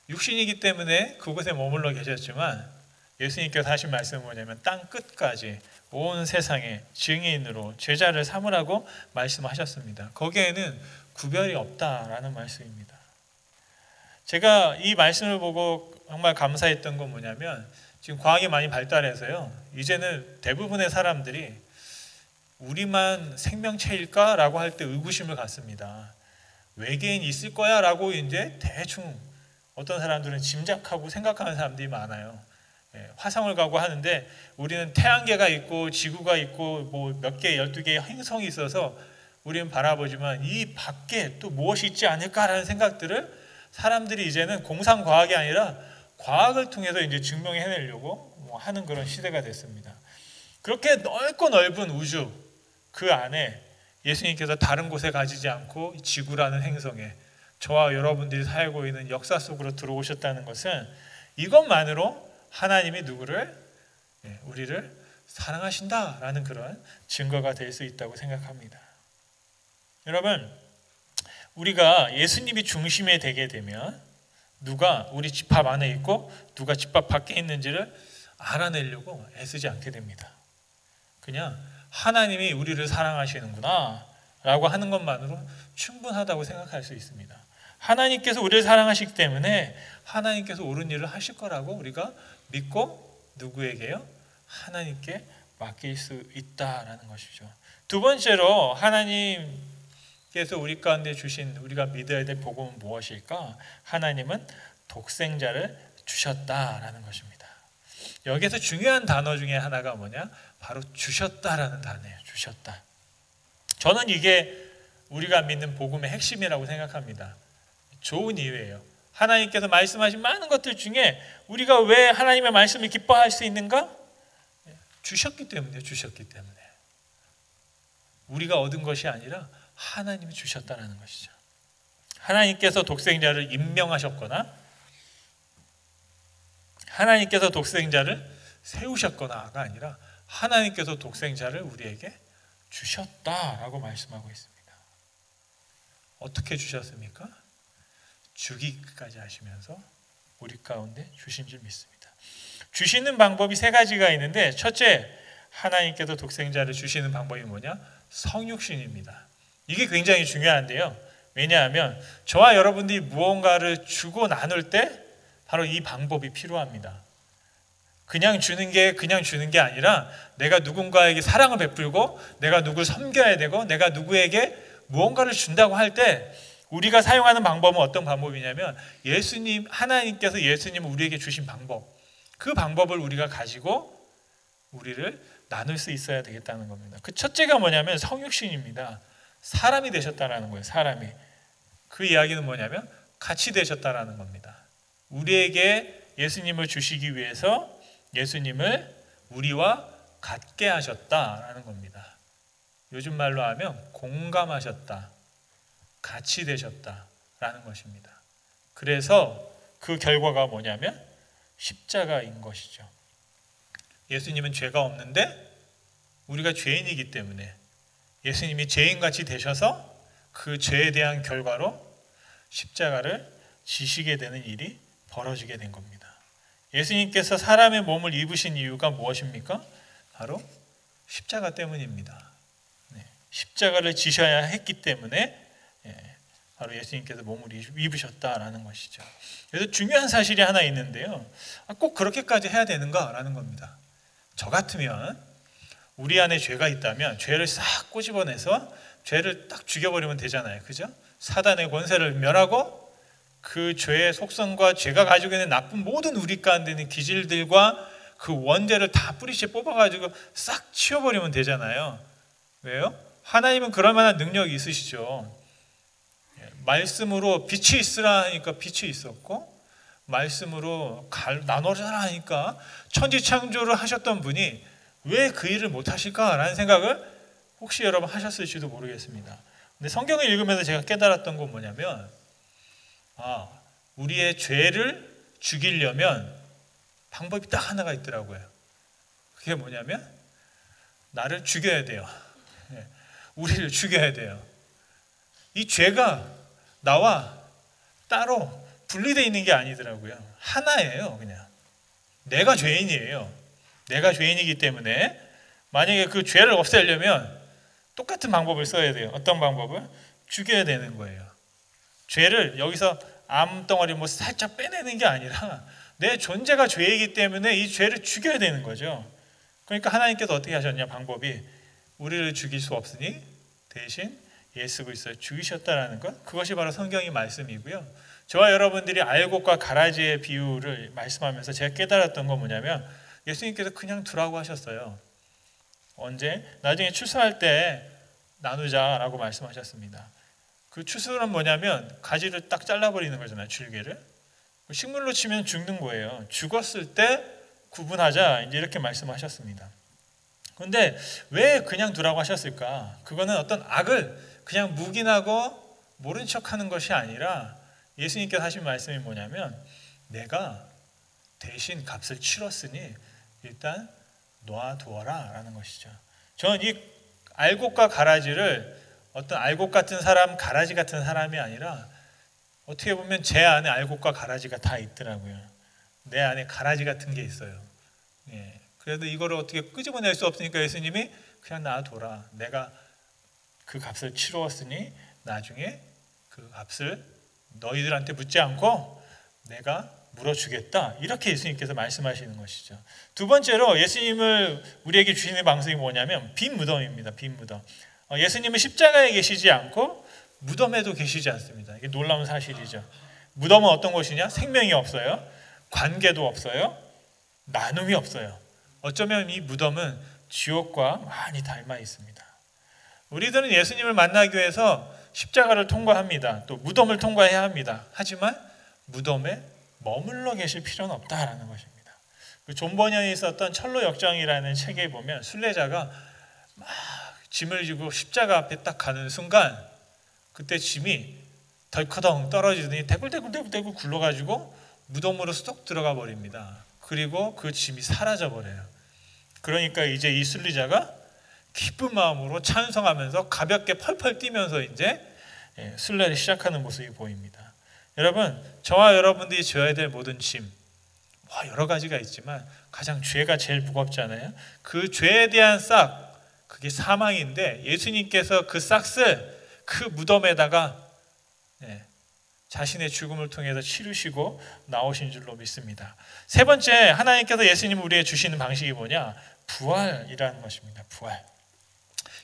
육신이기 때문에 그곳에 머물러 계셨지만 예수님께서 하신 말씀은 뭐냐면 땅 끝까지 온 세상의 증인으로 제자를 삼으라고 말씀하셨습니다. 거기에는 구별이 없다라는 말씀입니다. 제가 이 말씀을 보고 정말 감사했던 건 뭐냐면 지금 과학이 많이 발달해서요. 이제는 대부분의 사람들이 우리만 생명체일까라고 할 때 의구심을 갖습니다. 외계인이 있을 거야라고 이제 대충 어떤 사람들은 짐작하고 생각하는 사람들이 많아요. 화성을 가고 하는데 우리는 태양계가 있고 지구가 있고 뭐 몇 개, 12개의 행성이 있어서 우리는 바라보지만 이 밖에 또 무엇이 있지 않을까라는 생각들을 사람들이 이제는 공상과학이 아니라 과학을 통해서 이제 증명해내려고 하는 그런 시대가 됐습니다. 그렇게 넓고 넓은 우주 그 안에 예수님께서 다른 곳에 가지지 않고 지구라는 행성에 저와 여러분들이 살고 있는 역사 속으로 들어오셨다는 것은 이것만으로 하나님이 누구를? 우리를 사랑하신다라는 그런 증거가 될 수 있다고 생각합니다. 여러분, 우리가 예수님이 중심에 되게 되면 누가 우리 집합 안에 있고 누가 집합 밖에 있는지를 알아내려고 애쓰지 않게 됩니다. 그냥 하나님이 우리를 사랑하시는구나 라고 하는 것만으로 충분하다고 생각할 수 있습니다. 하나님께서 우리를 사랑하시기 때문에 하나님께서 옳은 일을 하실 거라고 우리가 믿고 누구에게요? 하나님께 맡길 수 있다라는 것이죠. 두 번째로 하나님께서 우리 가운데 주신 우리가 믿어야 될 복음은 무엇일까? 하나님은 독생자를 주셨다라는 것입니다. 여기서 중요한 단어 중에 하나가 뭐냐? 바로 주셨다라는 단어예요. 주셨다. 저는 이게 우리가 믿는 복음의 핵심이라고 생각합니다. 좋은 이유예요. 하나님께서 말씀하신 많은 것들 중에 우리가 왜 하나님의 말씀을 기뻐할 수 있는가? 주셨기 때문에. 주셨기 때문에. 우리가 얻은 것이 아니라 하나님이 주셨다는 것이죠. 하나님께서 독생자를 임명하셨거나 하나님께서 독생자를 세우셨거나가 아니라 하나님께서 독생자를 우리에게 주셨다라고 말씀하고 있습니다. 어떻게 주셨습니까? 주기까지 하시면서 우리 가운데 주신 줄 믿습니다. 주시는 방법이 세 가지가 있는데 첫째, 하나님께서 독생자를 주시는 방법이 뭐냐? 성육신입니다. 이게 굉장히 중요한데요. 왜냐하면 저와 여러분들이 무언가를 주고 나눌 때 바로 이 방법이 필요합니다. 그냥 주는 게 아니라 내가 누군가에게 사랑을 베풀고 내가 누구를 섬겨야 되고 내가 누구에게 무언가를 준다고 할 때 우리가 사용하는 방법은 어떤 방법이냐면 하나님께서 예수님을 우리에게 주신 방법, 그 방법을 우리가 가지고 우리를 나눌 수 있어야 되겠다는 겁니다. 그 첫째가 뭐냐면 성육신입니다. 사람이 되셨다라는 거예요. 사람이. 그 이야기는 뭐냐면 같이 되셨다라는 겁니다. 우리에게 예수님을 주시기 위해서 예수님을 우리와 같게 하셨다라는 겁니다. 요즘 말로 하면 공감하셨다, 같이 되셨다라는 것입니다. 그래서 그 결과가 뭐냐면 십자가인 것이죠. 예수님은 죄가 없는데 우리가 죄인이기 때문에 예수님이 죄인같이 되셔서 그 죄에 대한 결과로 십자가를 지시게 되는 일이 벌어지게 된 겁니다. 예수님께서 사람의 몸을 입으신 이유가 무엇입니까? 바로 십자가 때문입니다. 십자가를 지셔야 했기 때문에 바로 예수님께서 몸을 입으셨다라는 것이죠. 그래서 중요한 사실이 하나 있는데요. 꼭 그렇게까지 해야 되는가라는 겁니다. 저 같으면 우리 안에 죄가 있다면 죄를 싹 꼬집어내서 죄를 딱 죽여버리면 되잖아요. 그죠? 사단의 권세를 멸하고 그 죄의 속성과 죄가 가지고 있는 나쁜 모든 우리 가운데 있는 기질들과 그 원죄를 다 뿌리째 뽑아가지고 싹 치워버리면 되잖아요. 왜요? 하나님은 그럴 만한 능력이 있으시죠. 말씀으로 빛이 있으라 하니까 빛이 있었고, 말씀으로 나눠져라 하니까 천지창조를 하셨던 분이 왜 그 일을 못하실까라는 생각을 혹시 여러분 하셨을지도 모르겠습니다. 근데 성경을 읽으면서 제가 깨달았던 건 뭐냐면, 우리의 죄를 죽이려면 방법이 딱 하나가 있더라고요. 그게 뭐냐면 나를 죽여야 돼요. 우리를 죽여야 돼요. 이 죄가 나와 따로 분리되어 있는 게 아니더라고요. 하나예요. 그냥 내가 죄인이에요. 내가 죄인이기 때문에 만약에 그 죄를 없애려면 똑같은 방법을 써야 돼요. 어떤 방법을? 죽여야 되는 거예요. 죄를 여기서 암덩어리 뭐 살짝 빼내는 게 아니라 내 존재가 죄이기 때문에 이 죄를 죽여야 되는 거죠. 그러니까 하나님께서 어떻게 하셨냐, 방법이 우리를 죽일 수 없으니 대신 예수 그리스도를 죽이셨다라는 것, 그것이 바로 성경의 말씀이고요. 저와 여러분들이 알곡과 가라지의 비유를 말씀하면서 제가 깨달았던 건 뭐냐면, 예수님께서 그냥 두라고 하셨어요. 언제? 나중에 추수할 때 나누자라고 말씀하셨습니다. 그 추수는 뭐냐면 가지를 딱 잘라버리는 거잖아요. 줄기를. 식물로 치면 죽는 거예요. 죽었을 때 구분하자, 이제 이렇게 말씀하셨습니다. 그런데 왜 그냥 두라고 하셨을까? 그거는 어떤 악을 그냥 묵인하고 모른 척하는 것이 아니라 예수님께서 하신 말씀이 뭐냐면, 내가 대신 값을 치렀으니 일단 놔두어라 라는 것이죠. 저는 이 알곡과 가라지를 어떤 알곡 같은 사람, 가라지 같은 사람이 아니라 어떻게 보면 제 안에 알곡과 가라지가 다 있더라고요. 내 안에 가라지 같은 게 있어요. 그래도 이거를 어떻게 끄집어낼 수 없으니까 예수님이 그냥 놔둬라. 내가 그 값을 치루었으니 나중에 그 값을 너희들한테 묻지 않고 내가 물어주겠다. 이렇게 예수님께서 말씀하시는 것이죠. 두 번째로 예수님을 우리에게 주시는 방식이 뭐냐면 빈 무덤입니다. 빈 무덤. 예수님은 십자가에 계시지 않고 무덤에도 계시지 않습니다. 이게 놀라운 사실이죠. 무덤은 어떤 곳이냐? 생명이 없어요. 관계도 없어요. 나눔이 없어요. 어쩌면 이 무덤은 지옥과 많이 닮아 있습니다. 우리들은 예수님을 만나기 위해서 십자가를 통과합니다. 또 무덤을 통과해야 합니다. 하지만 무덤에 머물러 계실 필요는 없다라는 것입니다. 그 존 버년이 썼던 철로 역정이라는 책에 보면 순례자가 막 짐을 지고 십자가 앞에 딱 가는 순간 그때 짐이 덜커덩 떨어지더니 대굴대굴 굴러가지고 무덤으로 쏙 들어가 버립니다. 그리고 그 짐이 사라져 버려요. 그러니까 이제 이 순례자가 기쁜 마음으로 찬송하면서 가볍게 펄펄 뛰면서 이제 순례를 시작하는 모습이 보입니다. 여러분, 저와 여러분들이 져야 될 모든 짐, 여러 가지가 있지만 가장 죄가 제일 무겁잖아요. 그 죄에 대한 싹, 그게 사망인데 예수님께서 그 싹을 그 무덤에다가 자신의 죽음을 통해서 치르시고 나오신 줄로 믿습니다. 세 번째, 하나님께서 예수님을 우리에게 주시는 방식이 뭐냐? 부활이라는 것입니다. 부활.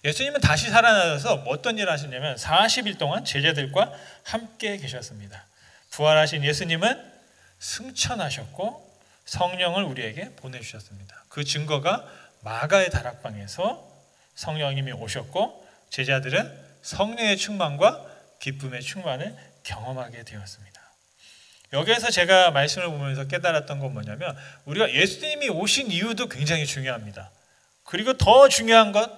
예수님은 다시 살아나셔서 어떤 일을 하셨냐면 40일 동안 제자들과 함께 계셨습니다. 부활하신 예수님은 승천하셨고 성령을 우리에게 보내주셨습니다. 그 증거가 마가의 다락방에서 성령님이 오셨고 제자들은 성령의 충만과 기쁨의 충만을 경험하게 되었습니다. 여기에서 제가 말씀을 보면서 깨달았던 건 뭐냐면 우리가 예수님이 오신 이유도 굉장히 중요합니다. 그리고 더 중요한 것,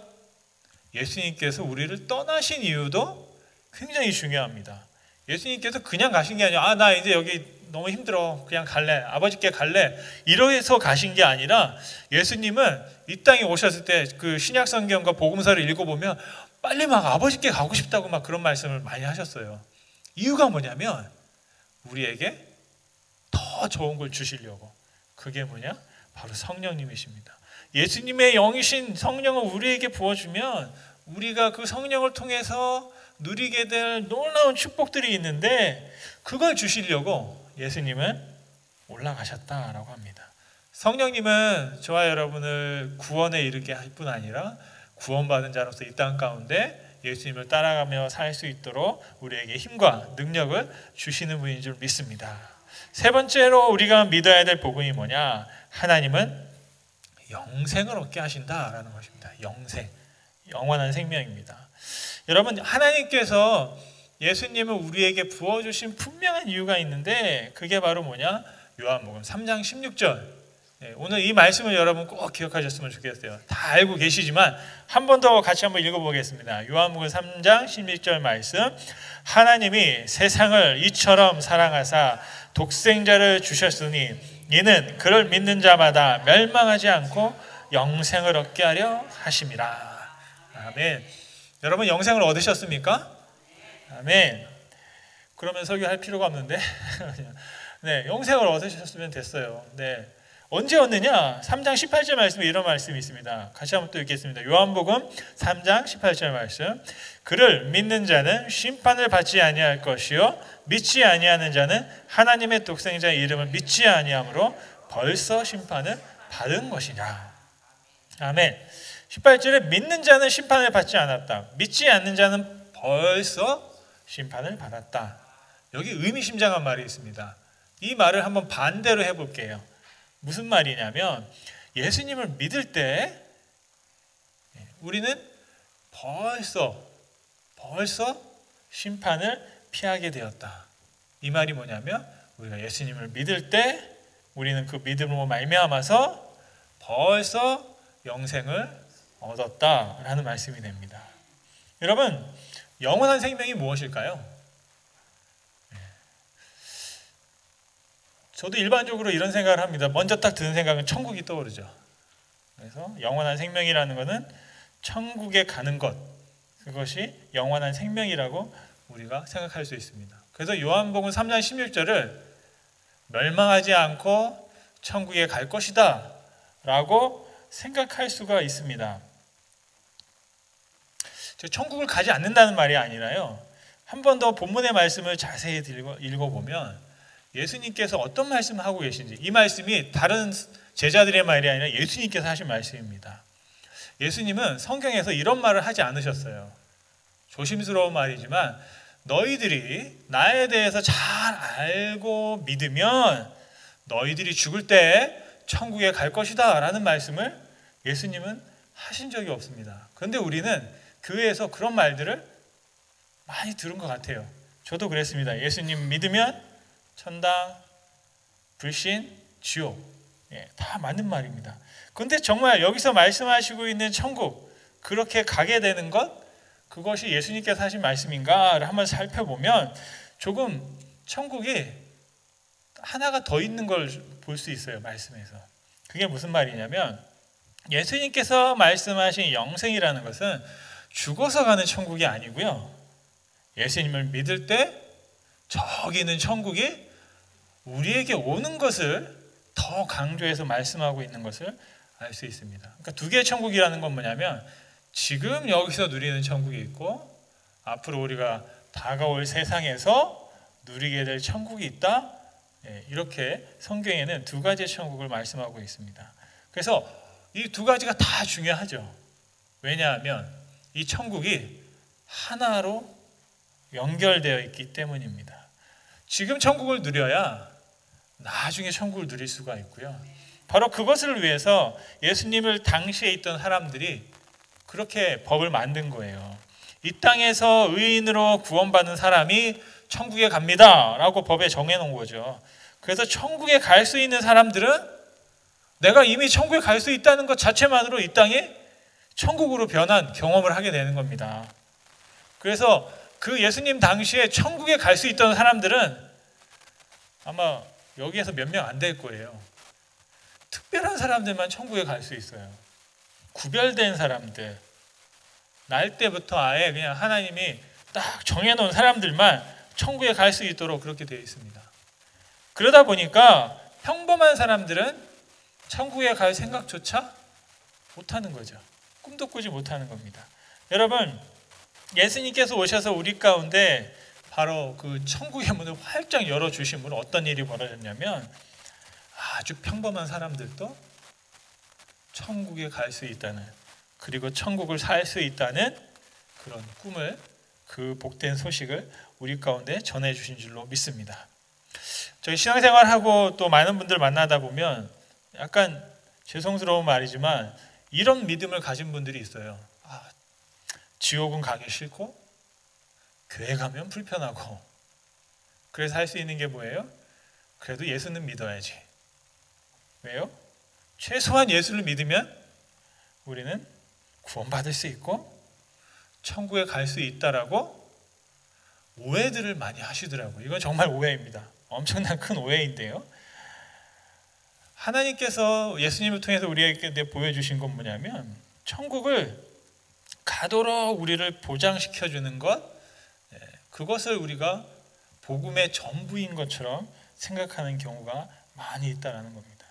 예수님께서 우리를 떠나신 이유도 굉장히 중요합니다. 예수님께서 그냥 가신 게 아니라 나 이제 여기 너무 힘들어. 그냥 갈래. 아버지께 갈래. 이러해서 가신 게 아니라 예수님은 이 땅에 오셨을 때 그 신약 성경과 복음서를 읽어보면 빨리 막 아버지께 가고 싶다고 막 그런 말씀을 많이 하셨어요. 이유가 뭐냐면 우리에게 더 좋은 걸 주시려고. 그게 뭐냐? 바로 성령님이십니다. 예수님의 영이신 성령을 우리에게 부어주면 우리가 그 성령을 통해서 누리게 될 놀라운 축복들이 있는데 그걸 주시려고 예수님은 올라가셨다라고 합니다. 성령님은 저와 여러분을 구원에 이르게 할 뿐 아니라 구원받은 자로서 이 땅 가운데 예수님을 따라가며 살 수 있도록 우리에게 힘과 능력을 주시는 분인 줄 믿습니다. 세 번째로 우리가 믿어야 될 복음이 뭐냐? 하나님은 영생을 얻게 하신다라는 것입니다. 영생, 영원한 생명입니다. 여러분, 하나님께서 예수님을 우리에게 부어주신 분명한 이유가 있는데 그게 바로 뭐냐? 요한복음 3장 16절. 오늘 이 말씀을 여러분 꼭 기억하셨으면 좋겠어요. 다 알고 계시지만 한 번 더 같이 한번 읽어보겠습니다. 요한복음 3장 16절 말씀. 하나님이 세상을 이처럼 사랑하사 독생자를 주셨으니 이는 그를 믿는 자마다 멸망하지 않고 영생을 얻게 하려 하심이라. 아멘. 여러분 영생을 얻으셨습니까? 아멘. 그러면 설교할 필요가 없는데 네, 영생을 얻으셨으면 됐어요. 네. 언제 얻느냐? 3장 18절 말씀에 이런 말씀이 있습니다. 같이 한번 또 읽겠습니다. 요한복음 3장 18절 말씀. 그를 믿는 자는 심판을 받지 아니할 것이요 믿지 아니하는 자는 하나님의 독생자의 이름을 믿지 아니하므로 벌써 심판을 받은 것이냐. 아멘. 18절에 믿는 자는 심판을 받지 않았다. 믿지 않는 자는 벌써 심판을 받았다. 여기 의미심장한 말이 있습니다. 이 말을 한번 반대로 해볼게요. 무슨 말이냐면 예수님을 믿을 때 우리는 벌써 심판을 피하게 되었다. 이 말이 뭐냐면 우리가 예수님을 믿을 때 우리는 그 믿음으로 말미암아서 벌써 영생을 얻었다라는 말씀이 됩니다. 여러분, 영원한 생명이 무엇일까요? 저도 일반적으로 이런 생각을 합니다. 먼저 딱 드는 생각은 천국이 떠오르죠. 그래서 영원한 생명이라는 것은 천국에 가는 것, 그것이 영원한 생명이라고 우리가 생각할 수 있습니다. 그래서 요한복음 3장 16절을 멸망하지 않고 천국에 갈 것이다 라고 생각할 수가 있습니다. 천국을 가지 않는다는 말이 아니라요, 한 번 더 본문의 말씀을 자세히 읽어보면 예수님께서 어떤 말씀을 하고 계신지, 이 말씀이 다른 제자들의 말이 아니라 예수님께서 하신 말씀입니다. 예수님은 성경에서 이런 말을 하지 않으셨어요. 조심스러운 말이지만 너희들이 나에 대해서 잘 알고 믿으면 너희들이 죽을 때 천국에 갈 것이다 라는 말씀을 예수님은 하신 적이 없습니다. 그런데 우리는 교회에서 그런 말들을 많이 들은 것 같아요. 저도 그랬습니다. 예수님 믿으면 천당, 불신, 지옥, 다 맞는 말입니다. 그런데 정말 여기서 말씀하시고 있는 천국, 그렇게 가게 되는 것, 그것이 예수님께서 하신 말씀인가를 한번 살펴보면 조금 천국이 하나가 더 있는 걸 볼 수 있어요. 말씀에서. 그게 무슨 말이냐면 예수님께서 말씀하신 영생이라는 것은 죽어서 가는 천국이 아니고요, 예수님을 믿을 때 저기 있는 천국이 우리에게 오는 것을 더 강조해서 말씀하고 있는 것을 알 수 있습니다. 그러니까 두 개의 천국이라는 건 뭐냐면 지금 여기서 누리는 천국이 있고 앞으로 우리가 다가올 세상에서 누리게 될 천국이 있다. 이렇게 성경에는 두 가지의 천국을 말씀하고 있습니다. 그래서 이 두 가지가 다 중요하죠. 왜냐하면 이 천국이 하나로 연결되어 있기 때문입니다. 지금 천국을 누려야 나중에 천국을 누릴 수가 있고요. 바로 그것을 위해서 예수님을 당시에 있던 사람들이 그렇게 법을 만든 거예요. 이 땅에서 의인으로 구원받는 사람이 천국에 갑니다 라고 법에 정해놓은 거죠. 그래서 천국에 갈 수 있는 사람들은 내가 이미 천국에 갈 수 있다는 것 자체만으로 이 땅에 천국으로 변한 경험을 하게 되는 겁니다. 그래서 그 예수님 당시에 천국에 갈 수 있던 사람들은 아마 여기에서 몇 명 안 될 거예요. 특별한 사람들만 천국에 갈 수 있어요. 구별된 사람들. 날 때부터 아예 그냥 하나님이 딱 정해놓은 사람들만 천국에 갈 수 있도록 그렇게 되어 있습니다. 그러다 보니까 평범한 사람들은 천국에 갈 생각조차 못하는 거죠. 꿈도 꾸지 못하는 겁니다. 여러분, 예수님께서 오셔서 우리 가운데 바로 그 천국의 문을 활짝 열어주심으로 어떤 일이 벌어졌냐면 아주 평범한 사람들도 천국에 갈 수 있다는, 그리고 천국을 살 수 있다는 그런 꿈을, 그 복된 소식을 우리 가운데 전해주신 줄로 믿습니다. 저희 신앙생활하고 또 많은 분들 만나다 보면 약간 죄송스러운 말이지만 이런 믿음을 가진 분들이 있어요. 지옥은 가기 싫고 교회 가면 불편하고, 그래서 할 수 있는 게 뭐예요? 그래도 예수는 믿어야지. 왜요? 최소한 예수를 믿으면 우리는 구원받을 수 있고 천국에 갈 수 있다라고 오해들을 많이 하시더라고요. 이건 정말 오해입니다. 엄청난 큰 오해인데요. 하나님께서 예수님을 통해서 우리에게 보여주신 건 뭐냐면 천국을 가도록 우리를 보장시켜주는 것, 그것을 우리가 복음의 전부인 것처럼 생각하는 경우가 많이 있다는 겁니다.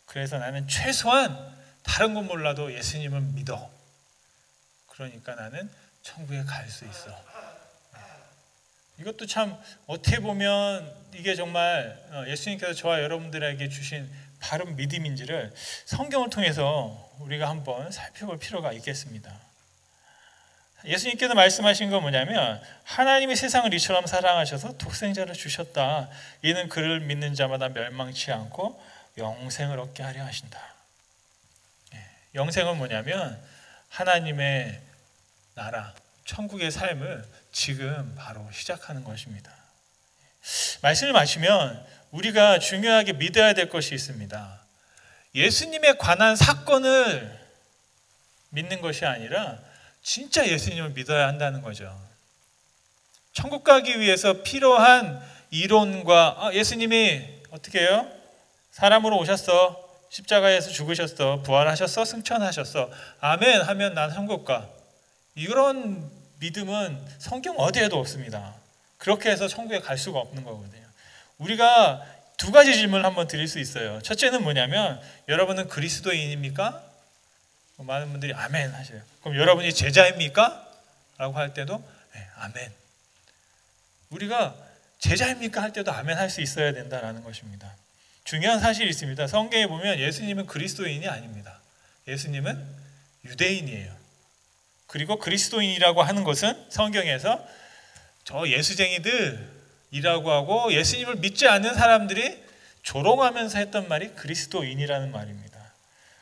그래서 나는 최소한 다른 건 몰라도 예수님을 믿어. 그러니까 나는 천국에 갈 수 있어. 이것도 참 어떻게 보면 이게 정말 예수님께서 저와 여러분들에게 주신 바른 믿음인지를 성경을 통해서 우리가 한번 살펴볼 필요가 있겠습니다. 예수님께서 말씀하신 건 뭐냐면 하나님이 세상을 이처럼 사랑하셔서 독생자를 주셨다. 이는 그를 믿는 자마다 멸망치 않고 영생을 얻게 하려 하신다. 영생은 뭐냐면 하나님의 나라, 천국의 삶을 지금 바로 시작하는 것입니다. 말씀을 마치면 우리가 중요하게 믿어야 될 것이 있습니다. 예수님에 관한 사건을 믿는 것이 아니라 진짜 예수님을 믿어야 한다는 거죠. 천국 가기 위해서 필요한 이론과 예수님이 어떻게 해요? 사람으로 오셨어. 십자가에서 죽으셨어. 부활하셨어. 승천하셨어. 아멘 하면 난 천국 가. 이런 믿음은 성경 어디에도 없습니다. 그렇게 해서 천국에 갈 수가 없는 거거든요. 우리가 두 가지 질문을 한번 드릴 수 있어요. 첫째는 뭐냐면 여러분은 그리스도인입니까? 많은 분들이 아멘 하셔요. 그럼 여러분이 제자입니까? 라고 할 때도 네, 아멘. 우리가 제자입니까? 할 때도 아멘 할 수 있어야 된다는 것입니다. 중요한 사실이 있습니다. 성경에 보면 예수님은 그리스도인이 아닙니다. 예수님은 유대인이에요. 그리고 그리스도인이라고 하는 것은 성경에서 저 예수쟁이들이라고 하고 예수님을 믿지 않는 사람들이 조롱하면서 했던 말이 그리스도인이라는 말입니다.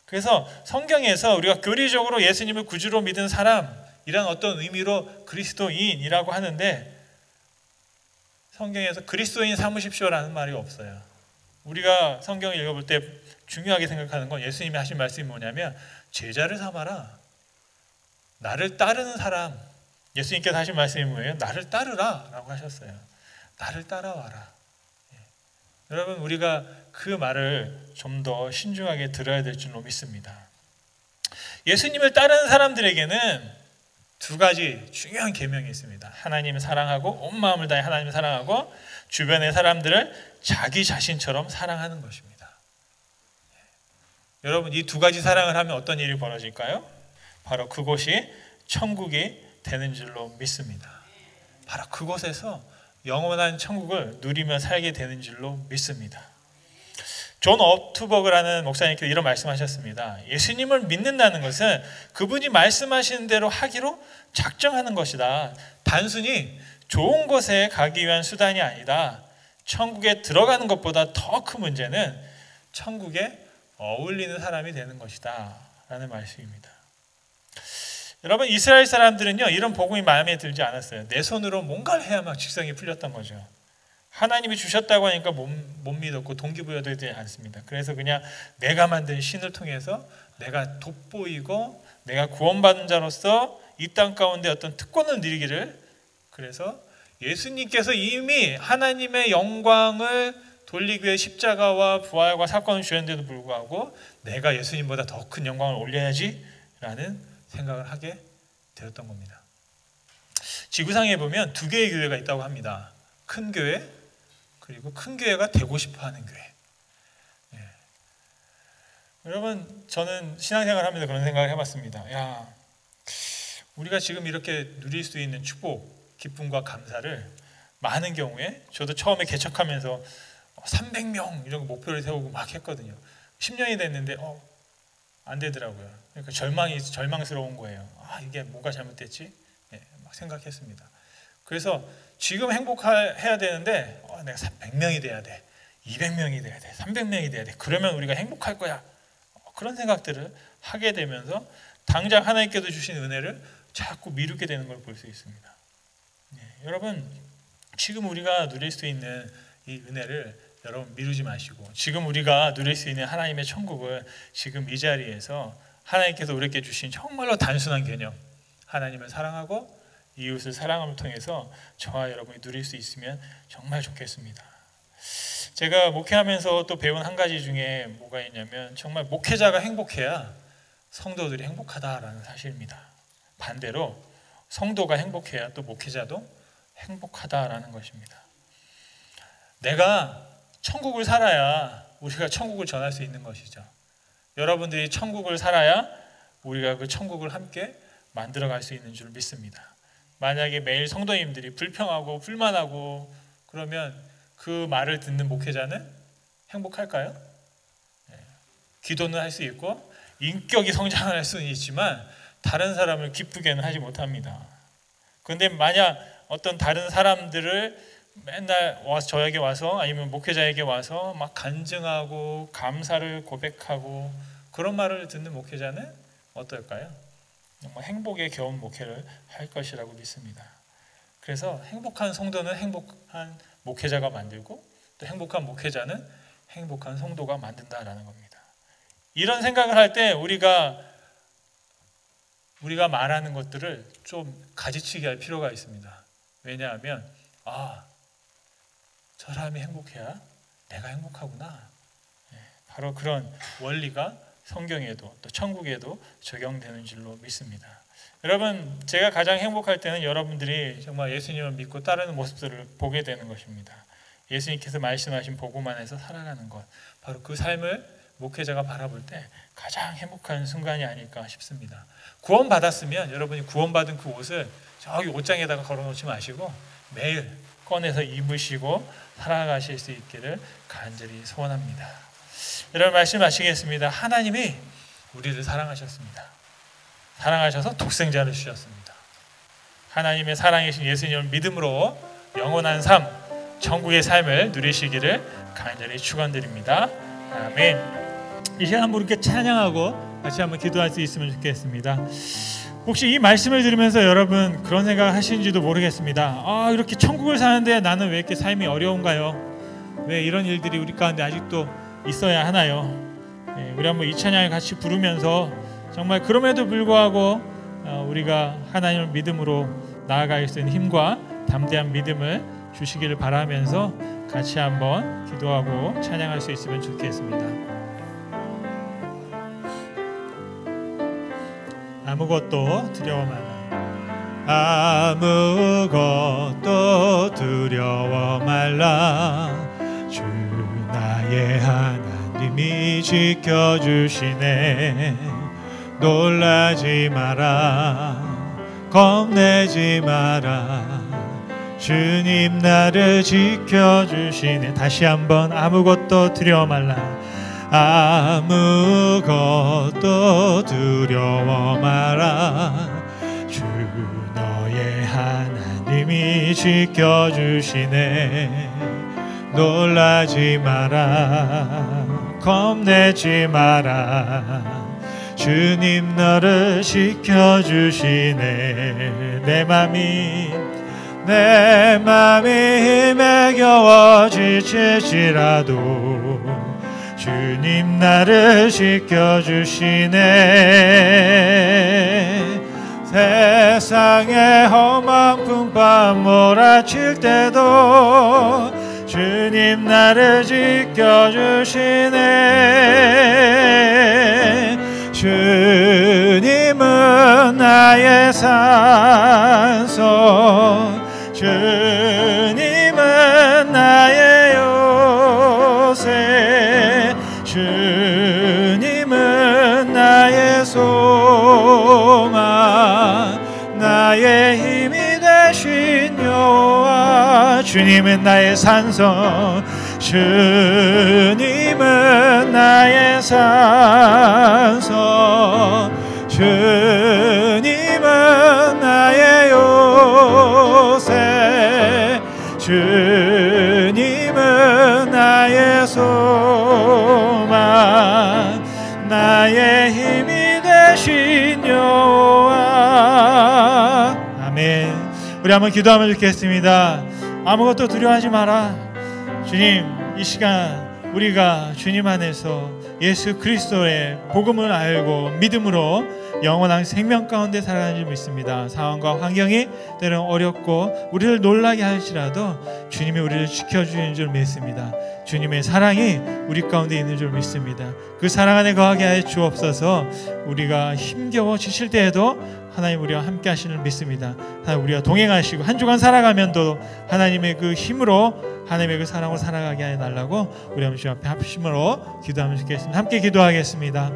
그래서 성경에서 우리가 교리적으로 예수님을 구주로 믿은 사람이란 어떤 의미로 그리스도인이라고 하는데 성경에서 그리스도인 삼으십시오라는 말이 없어요. 우리가 성경을 읽어볼 때 중요하게 생각하는 건 예수님이 하신 말씀이 뭐냐면 제자를 삼아라. 나를 따르는 사람. 예수님께서 하신 말씀이 뭐예요? 나를 따르라 라고 하셨어요. 나를 따라와라. 여러분, 우리가 그 말을 좀 더 신중하게 들어야 될 줄로 믿습니다. 예수님을 따르는 사람들에게는 두 가지 중요한 계명이 있습니다. 하나님을 사랑하고 온 마음을 다해 하나님을 사랑하고 주변의 사람들을 자기 자신처럼 사랑하는 것입니다. 여러분, 이 두 가지 사랑을 하면 어떤 일이 벌어질까요? 바로 그곳이 천국이 되는 줄로 믿습니다. 바로 그곳에서 영원한 천국을 누리며 살게 되는 줄로 믿습니다. 존 오투버그라는 목사님께서 이런 말씀하셨습니다. 예수님을 믿는다는 것은 그분이 말씀하시는 대로 하기로 작정하는 것이다. 단순히 좋은 곳에 가기 위한 수단이 아니다. 천국에 들어가는 것보다 더 큰 문제는 천국에 어울리는 사람이 되는 것이다 라는 말씀입니다. 여러분, 이스라엘 사람들은요 이런 복음이 마음에 들지 않았어요. 내 손으로 뭔가를 해야 막 직성이 풀렸던 거죠. 하나님이 주셨다고 하니까 못 믿었고 동기부여되지 않습니다. 그래서 그냥 내가 만든 신을 통해서 내가 돋보이고 내가 구원받은 자로서 이 땅 가운데 어떤 특권을 누리기를, 그래서 예수님께서 이미 하나님의 영광을 돌리교의 십자가와 부활과 사건을 주었는데도 불구하고 내가 예수님보다 더 큰 영광을 올려야지 라는 생각을 하게 되었던 겁니다. 지구상에 보면 두 개의 교회가 있다고 합니다. 큰 교회, 그리고 큰 교회가 되고 싶어하는 교회. 여러분, 저는 신앙생활 하면서 그런 생각을 해봤습니다. 야, 우리가 지금 이렇게 누릴 수 있는 축복, 기쁨과 감사를 많은 경우에 저도 처음에 개척하면서 300명 이런 거 목표를 세우고 막 했거든요. 10년이 됐는데 안 되더라고요. 그러니까 절망스러운 거예요. 아, 이게 뭐가 잘못됐지? 막 생각했습니다. 그래서 지금 행복해야 되는데 내가 100명이 돼야 돼, 200명이 돼야 돼, 300명이 돼야 돼. 그러면 우리가 행복할 거야. 그런 생각들을 하게 되면서 당장 하나님께서 주신 은혜를 자꾸 미루게 되는 걸 볼 수 있습니다. 여러분, 지금 우리가 누릴 수 있는 이 은혜를 여러분 미루지 마시고, 지금 우리가 누릴 수 있는 하나님의 천국을 지금 이 자리에서 하나님께서 우리에게 주신 정말로 단순한 개념, 하나님을 사랑하고 이웃을 사랑함을 통해서 저와 여러분이 누릴 수 있으면 정말 좋겠습니다. 제가 목회하면서 또 배운 한 가지 중에 뭐가 있냐면, 정말 목회자가 행복해야 성도들이 행복하다라는 사실입니다. 반대로 성도가 행복해야 또 목회자도 행복하다라는 것입니다. 내가 천국을 살아야 우리가 천국을 전할 수 있는 것이죠. 여러분들이 천국을 살아야 우리가 그 천국을 함께 만들어갈 수 있는 줄 믿습니다. 만약에 매일 성도님들이 불평하고 불만하고 그러면 그 말을 듣는 목회자는 행복할까요? 기도는 할 수 있고 인격이 성장을 할 수는 있지만 다른 사람을 기쁘게는 하지 못합니다. 그런데 만약 어떤 다른 사람들을 맨날 저에게 와서 아니면 목회자에게 와서 막 간증하고 감사를 고백하고 그런 말을 듣는 목회자는 어떨까요? 정말 행복에 겨운 목회를 할 것이라고 믿습니다. 그래서 행복한 성도는 행복한 목회자가 만들고 또 행복한 목회자는 행복한 성도가 만든다라는 겁니다. 이런 생각을 할 때 우리가 말하는 것들을 좀 가지치기 할 필요가 있습니다. 왜냐하면 저 사람이 행복해야 내가 행복하구나. 바로 그런 원리가 성경에도 또 천국에도 적용되는 줄로 믿습니다. 여러분, 제가 가장 행복할 때는 여러분들이 정말 예수님을 믿고 따르는 모습들을 보게 되는 것입니다. 예수님께서 말씀하신 복음 안에서 살아가는 것, 바로 그 삶을 목회자가 바라볼 때 가장 행복한 순간이 아닐까 싶습니다. 구원받았으면 여러분이 구원받은 그 옷을 저기 옷장에다가 걸어놓지 마시고 매일 꺼내서 입으시고 살아가실 수 있기를 간절히 소원합니다. 여러분, 말씀 마치겠습니다. 하나님이 우리를 사랑하셨습니다. 사랑하셔서 독생자를 주셨습니다. 하나님의 사랑이신 예수님을 믿음으로 영원한 삶, 천국의 삶을 누리시기를 간절히 축원드립니다. 아멘. 이 시간 한번 이렇게 찬양하고 같이 한번 기도할 수 있으면 좋겠습니다. 혹시 이 말씀을 들으면서 여러분 그런 생각 하시는지도 모르겠습니다. 이렇게 천국을 사는데 나는 왜 이렇게 삶이 어려운가요? 왜 이런 일들이 우리 가운데 아직도 있어야 하나요? 우리 한번 이 찬양을 같이 부르면서 정말 그럼에도 불구하고 우리가 하나님을 믿음으로 나아갈 수 있는 힘과 담대한 믿음을 주시기를 바라면서 같이 한번 기도하고 찬양할 수 있으면 좋겠습니다. 아무것도 두려워 말라. 아무것도 두려워 말라. 주 나의 하나님이 지켜주시네. 놀라지 마라. 겁내지 마라. 주님 나를 지켜주시네. 다시 한번 아무것도 두려워 말라. 아무것도 두려워 마라. 주 너의 하나님이 지켜주시네. 놀라지 마라. 겁내지 마라. 주님 너를 지켜주시네. 내 맘이 힘에 겨워 지칠지라도 주님 나를 지켜주시네. 세상의 험한 풍파 몰아칠 때도 주님 나를 지켜주시네. 주님은 나의 산소, 주님은 나의 요새, 주님은 나의 소망, 나의 힘이 되신 여호와. 주님은 나의 산소, 주님은 나의 산소, 주님은 나의 요새, 주님은 나의 소망, 나의 힘이 되신 여호와. 아멘. 우리 한번 기도하면 좋겠습니다. 아무것도 두려워하지 마라. 주님, 이 시간 우리가 주님 안에서 예수 그리스도의 복음을 알고 믿음으로 영원한 생명 가운데 살아가는 줄 믿습니다. 상황과 환경이 때로는 어렵고 우리를 놀라게 할지라도 주님이 우리를 지켜주시는 줄 믿습니다. 주님의 사랑이 우리 가운데 있는 줄 믿습니다. 그 사랑 안에 거하게 하여 주옵소서. 우리가 힘겨워 지칠 때에도 하나님 우리와 함께 하시는 줄 믿습니다. 하나님 우리와 동행하시고 한 주간 살아가면도 하나님의 그 힘으로, 하나님의 그 사랑으로 살아가게 하여 달라고 우리 주님 앞에 합심으로 기도하면 좋겠습니다. 함께 기도하겠습니다.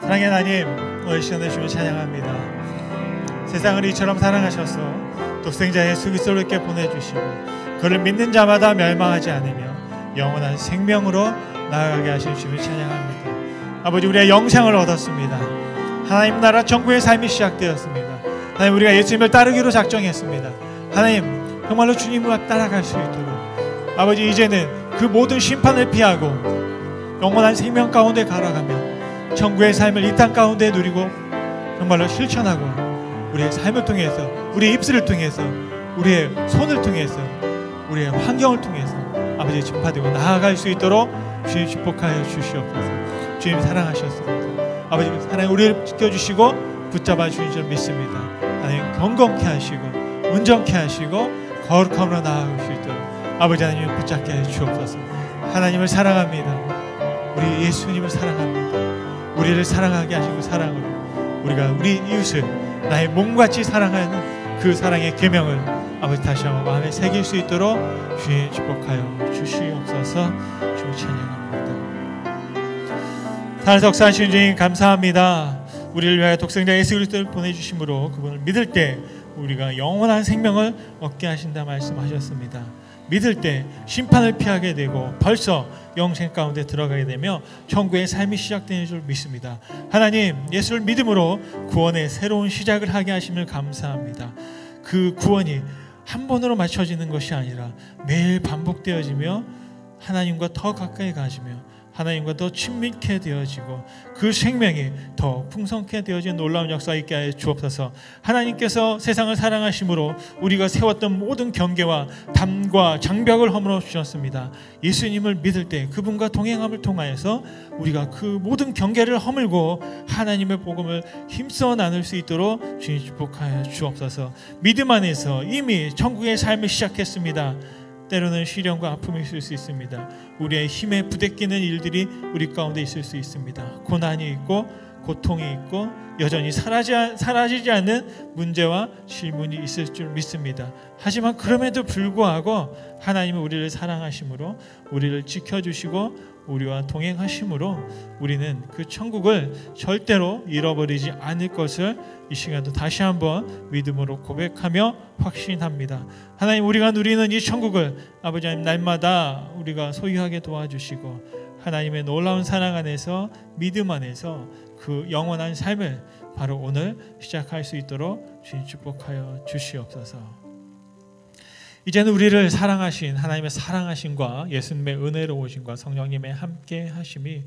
사랑의 하나님, 오늘 시간에 주님을 찬양합니다. 세상을 이처럼 사랑하셔서 독생자 예수 그리스도를 이렇게 보내주시고 그를 믿는 자마다 멸망하지 않으며 영원한 생명으로 나아가게 하신 주님을 찬양합니다. 아버지, 우리가 영생을 얻었습니다. 하나님 나라 천국의 삶이 시작되었습니다. 하나님, 우리가 예수님을 따르기로 작정했습니다. 하나님, 정말로 주님을 따라갈 수 있도록 아버지, 이제는 그 모든 심판을 피하고 영원한 생명 가운데 걸어가며 천국의 삶을 이 땅 가운데 누리고 정말로 실천하고 우리의 삶을 통해서, 우리의 입술을 통해서, 우리의 손을 통해서, 우리의 환경을 통해서 아버지 전파되고 나아갈 수 있도록 주님 축복하여 주시옵소서. 주님 사랑하셨습니다. 아버지, 하나님 우리를 지켜주시고 붙잡아 주신 줄 믿습니다. 하나님 경건케 하시고 온전케 하시고 거룩함으로 나아갈 수 있도록 아버지 하나님을 붙잡게 하여 주옵소서. 하나님을 사랑합니다. 우리 예수님을 사랑합니다. 우리를 사랑하게 하시고 사랑으로 우리가 우리 이웃을 나의 몸같이 사랑하는 그 사랑의 계명을 아버지 다시 한번 마음에 새길 수 있도록 주님 축복하여 주시옵소서. 주님 찬양합니다. 하늘 역사하시는 주님 감사합니다. 우리를 위하여 독생자 예수 그리스도를 보내주심으로 그분을 믿을 때 우리가 영원한 생명을 얻게 하신다 말씀하셨습니다. 믿을 때 심판을 피하게 되고 벌써 영생 가운데 들어가게 되며 천국의 삶이 시작되는 줄 믿습니다. 하나님, 예수를 믿음으로 구원의 새로운 시작을 하게 하심을 감사합니다. 그 구원이 한 번으로 맞춰지는 것이 아니라 매일 반복되어지며 하나님과 더 가까이 가지며 하나님과 더 친밀케 되어지고 그 생명이 더 풍성케 되어진 놀라운 역사 있게 하여 주옵소서. 하나님께서 세상을 사랑하심으로 우리가 세웠던 모든 경계와 담과 장벽을 허물어 주셨습니다. 예수님을 믿을 때 그분과 동행함을 통하여서 우리가 그 모든 경계를 허물고 하나님의 복음을 힘써 나눌 수 있도록 주님 축복하여 주옵소서. 믿음 안에서 이미 천국의 삶을 시작했습니다. 때로는 시련과 아픔이 있을 수 있습니다. 우리의 힘에 부대끼는 일들이 우리 가운데 있을 수 있습니다. 고난이 있고 고통이 있고 여전히 사라지지 않는 문제와 질문이 있을 줄 믿습니다. 하지만 그럼에도 불구하고 하나님은 우리를 사랑하심으로 우리를 지켜주시고 우리와 동행하심으로 우리는 그 천국을 절대로 잃어버리지 않을 것을 이 시간도 다시 한번 믿음으로 고백하며 확신합니다. 하나님, 우리가 누리는 이 천국을 아버지 하나님 날마다 우리가 소유하게 도와주시고 하나님의 놀라운 사랑 안에서 믿음 안에서 그 영원한 삶을 바로 오늘 시작할 수 있도록 주님 축복하여 주시옵소서. 이제는 우리를 사랑하신 하나님의 사랑하심과 예수님의 은혜로우심과 성령님의 함께 하심이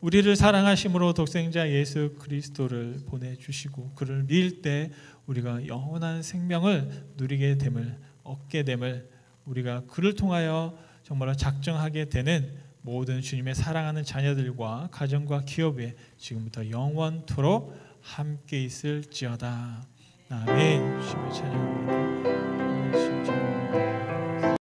우리를 사랑하심으로 독생자 예수 그리스도를 보내주시고 그를 믿을 때 우리가 영원한 생명을 누리게 됨을 얻게 됨을 우리가 그를 통하여 정말로 작정하게 되는 모든 주님의 사랑하는 자녀들과 가정과 기업에 지금부터 영원토록 함께 있을지어다. 아멘. 주님의 찬양.